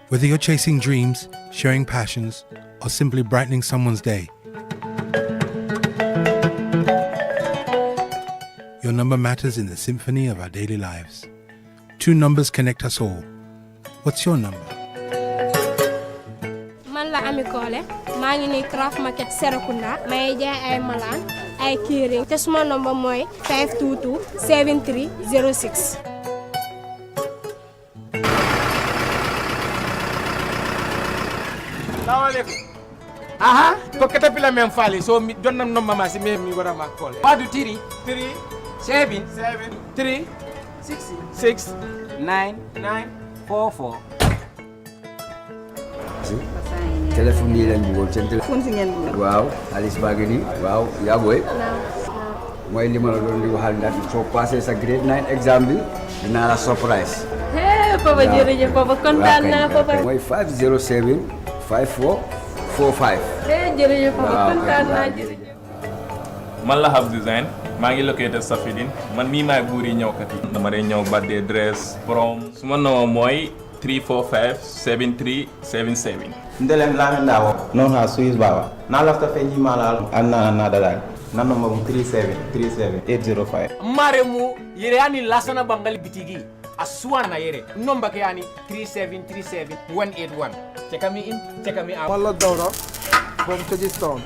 Whether you're chasing dreams, sharing passions, or simply brightening someone's day, your number matters in the symphony of our daily lives. 2 numbers connect us all. What's your number? Man la Ami Kole, maa ngi ni Craft Market Serekunda, may jaay ay malaan ay keyring te suma number mooy 522 7306. Assalamualaikum. Aha, to caterpillar men fali so mi jonnam no mama si mi wara ma call. Wadu 3 7 3 6 9 4 4. Téléphone yi lañ bëggoon seen téléphone si ngeen bëgg. waaw Alice baa ngi nii waaw yaa booy mooy li ma la doon di waxal ndax soo passé sa grade 9 exam bi dinaa la surprise. Papa jërëjëf papa kontaan naa papa. mooy 507 54 45. jërëjëf papa kontaan naa man la Hab Design maa ngi located Safidine man mii maay buuri ñëwkat yi dama dee ñëw birthday dress prom su ma noo mooy 345 7377. Ndelem lami ndawo non ha Swiss baba na lafta fe nyimala anna dalal nanno mo 37 805 Maremu yere yani lasana bangali bitigi aswana yere nomba ke yani 3737 181. Check me in, check me out. Malla Dawra from Tajikistan.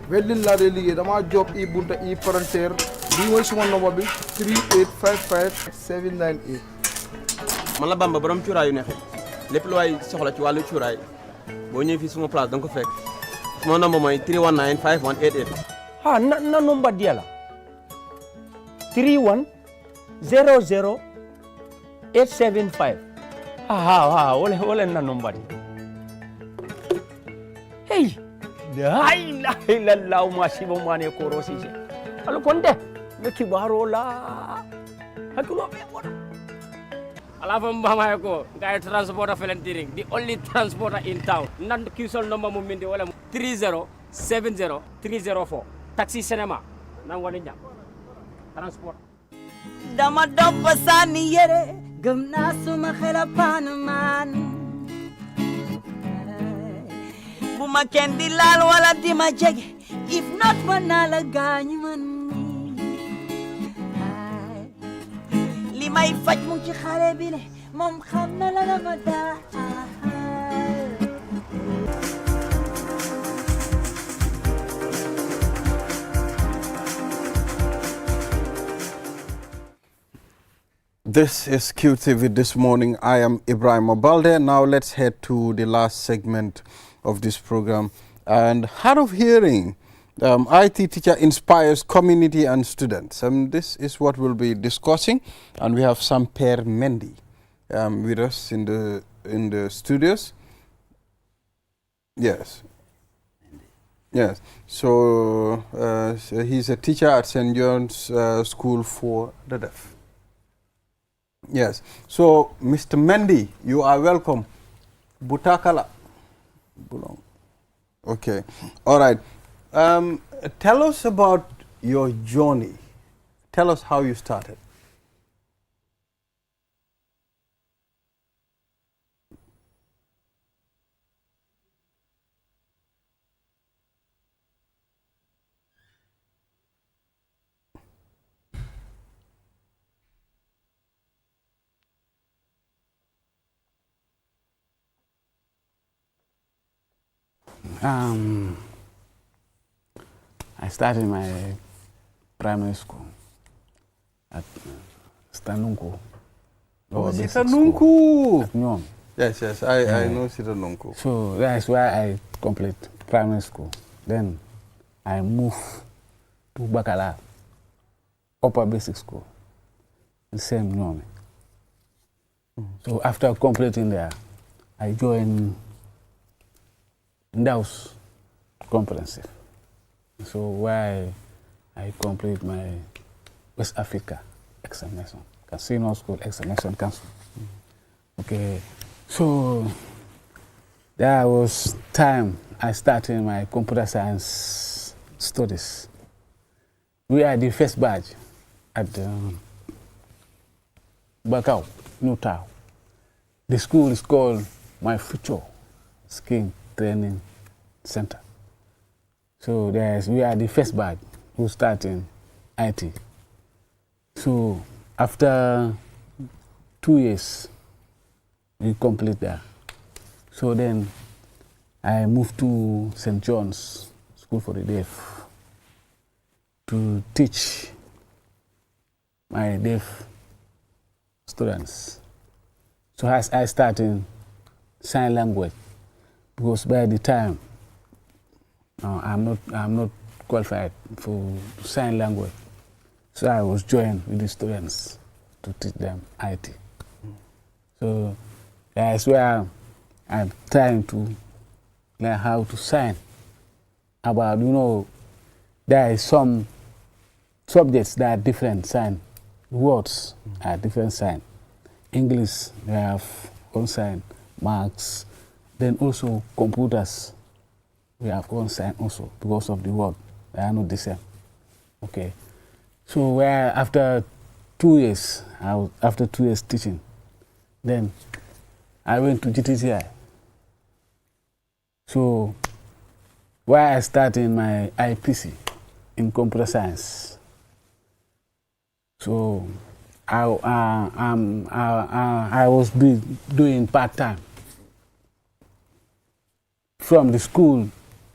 Welding la de ligue dama job i bunta i paranter bi moy suma nomba bi 3855 798. Man la Bamba borom cuuraay yu neex lépp lu waay soxla ci wàllu cuuraay boo ñëwee fii suma place da nga ko fekk suma number mooy 319 5188. Ha na number dia la 31 00 875. Ha wala na number dia. Hey, la ilaha illallah ma shibo mane koro sise. Alo konde me kibaro la. Hakulo be bona. Alafam bama ko ngay transporter felentiring the only transporter in town nan kisol number mo mindi wala 3070 304 taxi cinema nan woni ñam transport dama dopp sani yere gëm naa suma xela man bu ma kenn di laal wala di ma jege if not man naa la gaañu man li may faj mu ci xale bi ne moom xam na la ma daa This is QTV This Morning. I am Ibrahim Abalde. Now let's head to the last segment of this program. And hard of hearing, IT teacher inspires community and students. This is what we'll be discussing, and we have Samper Mendy with us in the studios. Yes. Yes. So he's a teacher at St. John's School for the Deaf. Yes. So, Mr. Mendy, you are welcome. Butakala. Bulong. Okay. All right. Tell us about your journey. Tell us how you started. I started my primary school at Stanunku. Oh, Sitanunku! At Nyom. Yes, I know Sitanunku. So that's where I complete primary school. Then I moved to Bakala, upper basic school, the same Nyom. So after completing there, I joined Ndaus Comprehensive. So why I complete my West Africa examination, Casino School Examination Council. Okay, so there was time I started my computer science studies. We are the first batch at Bakau, New Town. The school is called My Future Skiing Training Center. So we are the first batch who start in IT. So after 2 years, we complete that. So then I moved to St. John's School for the Deaf. to teach my deaf students. So as I started sign language, because by the time I'm not qualified for sign language, so I was joined with the students to teach them IT. So that's where I'm trying to learn how to sign. About, you know, there is some subjects that are different sign. Words are different sign. English, they have own sign. Maths, then also computers, we have own sign also because of the word. They are not the same. Okay. So where after 2 years, after 2 years teaching, then I went to GTTI. So where I started my IPC in computer science. So I was doing part-time from the school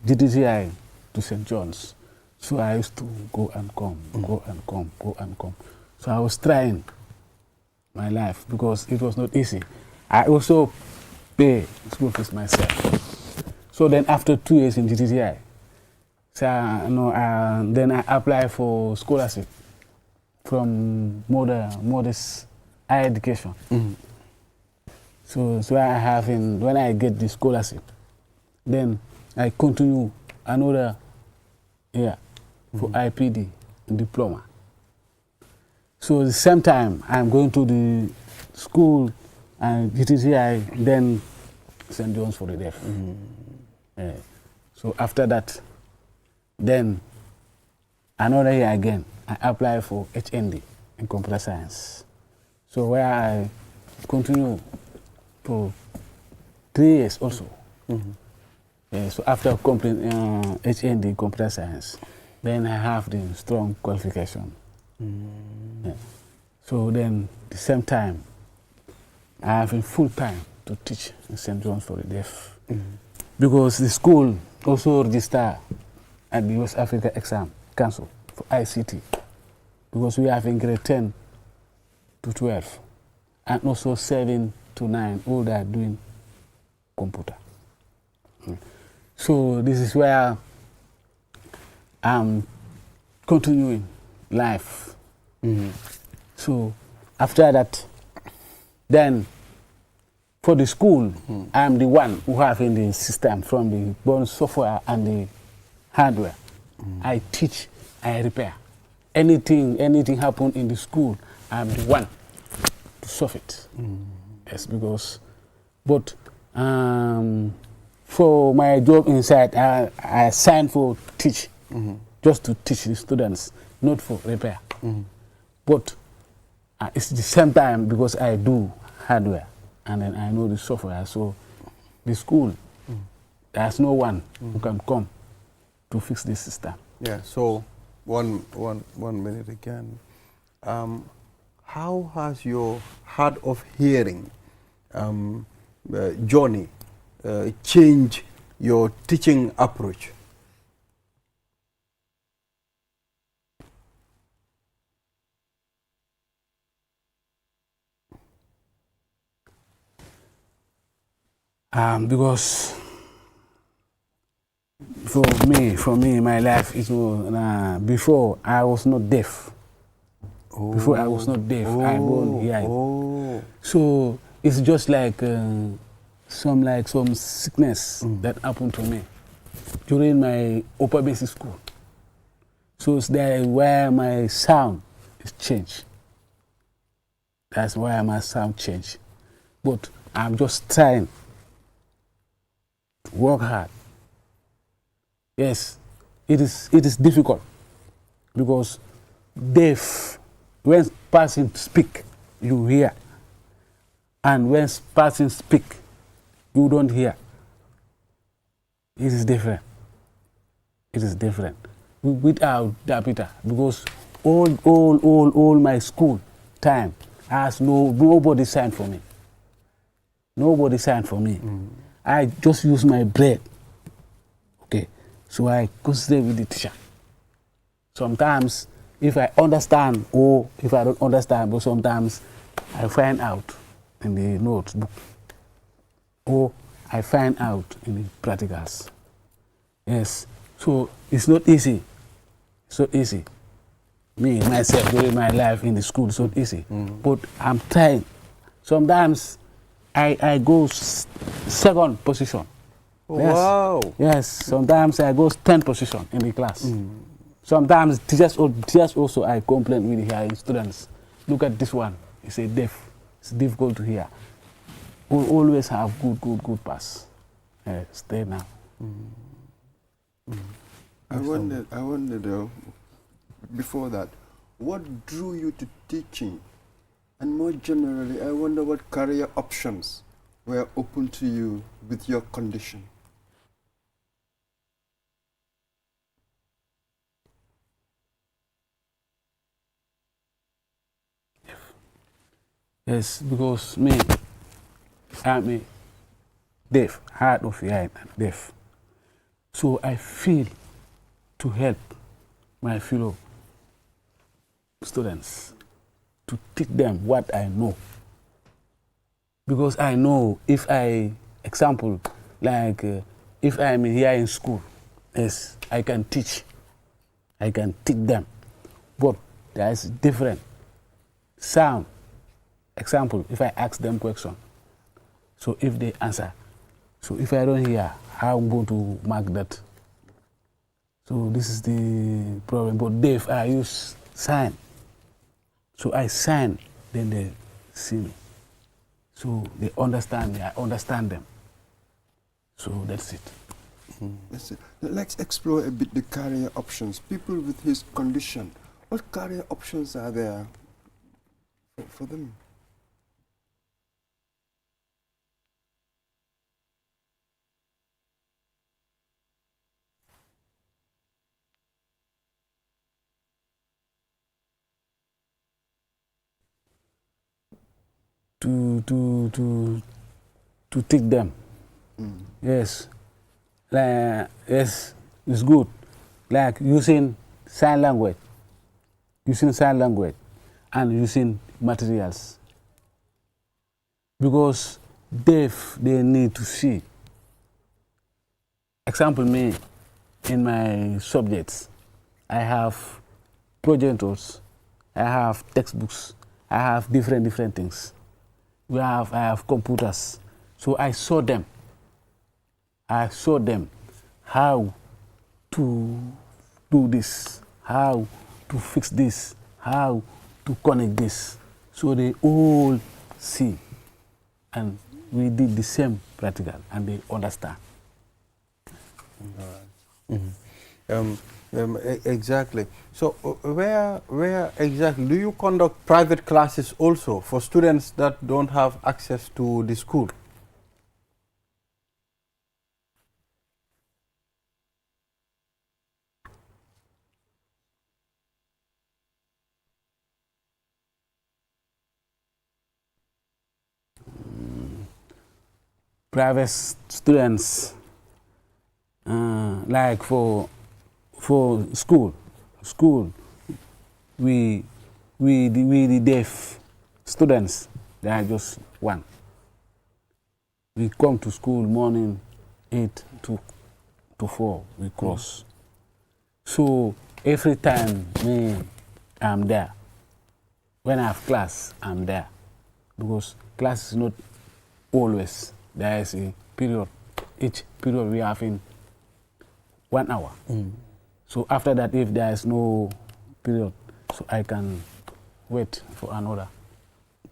GTTI to St. John's. So I used to go and come, go and come, go and come. So I was trying my life because it was not easy. I also pay school fees myself. So then after 2 years in GTTI, so, then I applied for scholarship from Modest Higher Education. So I have when I get the scholarship, then I continue another year for IPD diploma. So at the same time, I'm going to the school and GTTI, then St. John's for the Deaf. So after that, then another year again, I apply for HND in computer science. So where I continue for 3 years also. So after completing HND in computer science, then I have the strong qualification. So then the same time, I have in full time to teach in St. John's for the Deaf. Because the school also register at the West Africa Exam Council for ICT. Because we have in grade 10 to 12 and also 7 to 9, all that are doing computer. So this is where I'm continuing life. So after that, then for the school, I'm the one who have in the system from the born software and the hardware. I teach, I repair. Anything happen in the school, I'm the one to solve it. Yes, because, but for my job inside, I signed for teach, just to teach the students, not for repair. But it's the same time because I do hardware and then I know the software. So the school, there's no one who can come to fix this system. Yeah. So one minute again. How has your hard of hearing journey changed your teaching approach? Because for me, my life is before I was not deaf. Before I was not deaf, I born hearing. So it's just like some sickness that happened to me during my upper basic school. So it's there where my sound is changed. That's why my sound changed. But I'm just trying to work hard. Yes, it is difficult because deaf, when person speak, you hear. And when person speak, you don't hear. It is different. It is different. Without Dapita, because all my school time has nobody signed for me. Nobody signed for me. I just use my brain. Okay. So I concentrate with the teacher. Sometimes if I understand or if I don't understand, but sometimes I find out in the notebook or I find out in the practicals. Yes, so it's not easy. It's not easy. Me, myself, during my life in the school, it's not easy. But I'm trying. Sometimes I go second position. Oh, Yes. wow. Yes, sometimes I go 10th position in the class. Sometimes teachers also I complain with hearing students. Look at this one. It's a deaf. It's difficult to hear. We always have good pass. Stay now. I wonder though, before that, what drew you to teaching? And more generally, I wonder what career options were open to you with your condition. Yes, because me, I'm a deaf, hard of hearing and deaf. So I feel to help my fellow students, to teach them what I know. Because I know if I, example, like if I'm here in school, yes, I can teach them. But there is different sound. Example, if I ask them question, so if they answer, so if I don't hear, how I'm going to mark that? So this is the problem. But deaf, I use sign. So I sign, then they see me. So they understand me, I understand them. So that's it. That's it. Let's explore a bit the career options. People with his condition, what career options are there for them? To teach them. Yes. Yes, it's good. Like using sign language and using materials. Because deaf, they need to see. Example, me, in my subjects, I have projectors, I have textbooks, I have different things. I have computers. So I saw them how to do this, how to fix this, how to connect this. So they all see. And we did the same practical and they understand. Exactly. So where exactly do you conduct private classes also for students that don't have access to the school? Private students, like for school, we the deaf students, they are just one. We come to school morning 8 to 4, we cross. So every time I'm there. When I have class, I'm there. Because class is not always. There is a period. Each period we have in 1 hour. So after that, if there is no period, so I can wait for another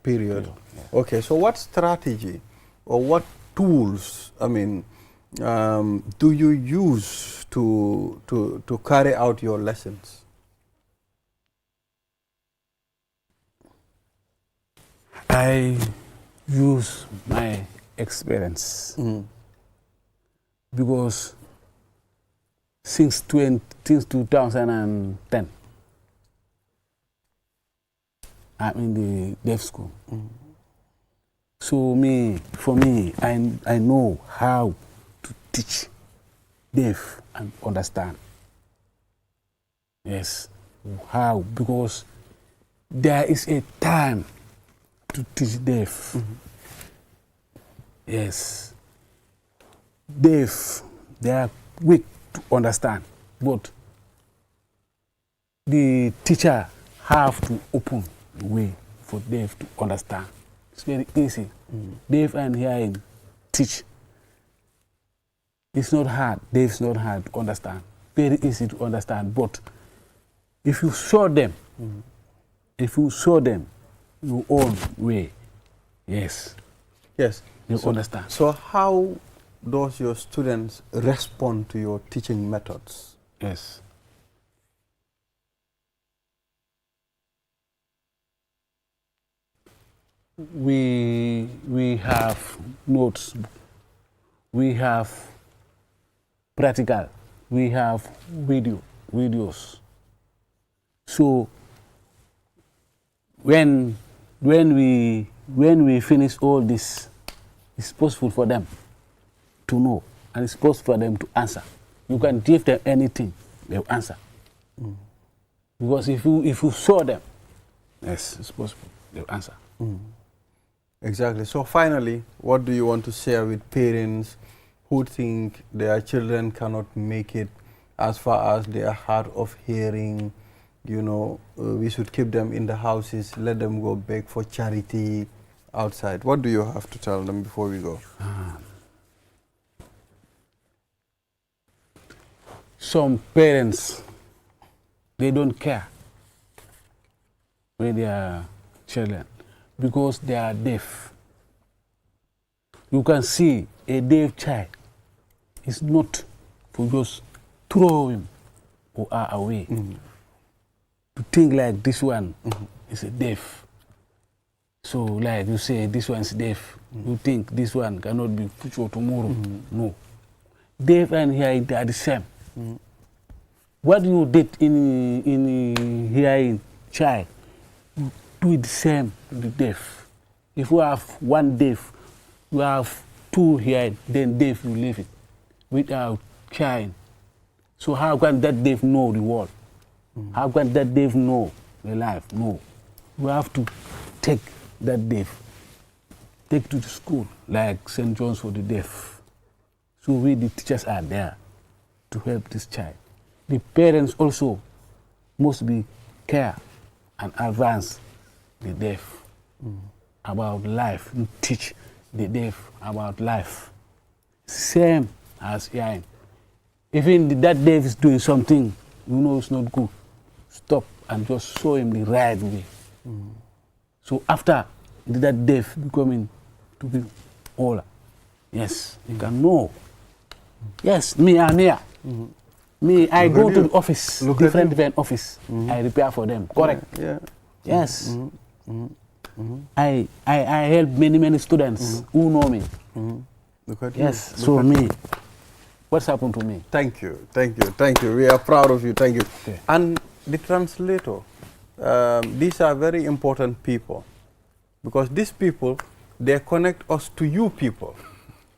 period. Okay, so what strategy or what tools, do you use to carry out your lessons? I use my experience because since 2010, I'm in the deaf school. So for me, I know how to teach deaf and understand. Yes, How? Because there is a time to teach deaf. Yes. Deaf, they are weak to understand, but the teacher have to open the way for deaf to understand. It's very easy. Deaf and hearing teach. It's not hard. Deaf is not hard to understand. Very easy to understand. But if you show them, your own way, yes. Yes. You understand. So how does your students respond to your teaching methods? Yes. We have notes, we have practical, we have videos. So when we finish all this, it's possible for them to know, and it's possible for them to answer. You can give them anything, they'll answer. Because if you show them, yes, it's possible, they'll answer. Exactly. So finally, what do you want to share with parents who think their children cannot make it as far as they are hard of hearing? You know, we should keep them in the houses, let them go beg for charity outside. What do you have to tell them before we go? Some parents, they don't care with their children because they are deaf. You can see a deaf child is not to just throw him or her away. To think like this one is a deaf. So like you say, this one is deaf. You think this one cannot be future tomorrow. No. Deaf and hearing, they are the same. What you did in hearing child, you do it the same with the deaf. If you have one deaf, you have two hearing, then deaf you leave it without child. So how can that deaf know the world? How can that deaf know the life? No. You have to take that deaf, take to the school, like St. John's for the deaf. So we, the teachers, are there to help this child. The parents also must be care and advance the deaf about life, and teach the deaf about life. Same as hearing. Even that deaf is doing something you know it's not good, stop and just show him the right way. So after that deaf becoming to be older, yes, you can know. Yes, me, I'm here. Me, I go to the office, different office. I repair for them. Correct. Yeah. Yes. I help many students who know me. Look at yes. you. So me, what's happened to me? Thank you. We are proud of you. Thank you. Okay. And the translator, these are very important people, because these people, they connect us to you people.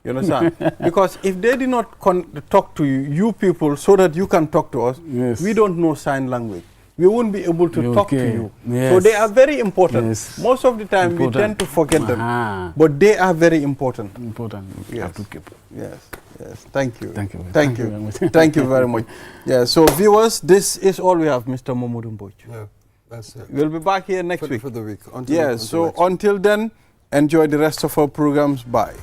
You understand? Because if they did not talk to you people, so that you can talk to us, yes, we don't know sign language. We won't be able to talk to you. Yes. So they are very important. Yes. Most of the time we tend to forget them, but they are very important. Yes. Have to keep. Yes. Thank you. Thank you. Thank you very much. Thank you very much. Yeah. So viewers, this is all we have, Mr. Momodou Mbodj. Yeah, that's it. We'll be back here next week for the week. Until then, enjoy the rest of our programs. Bye.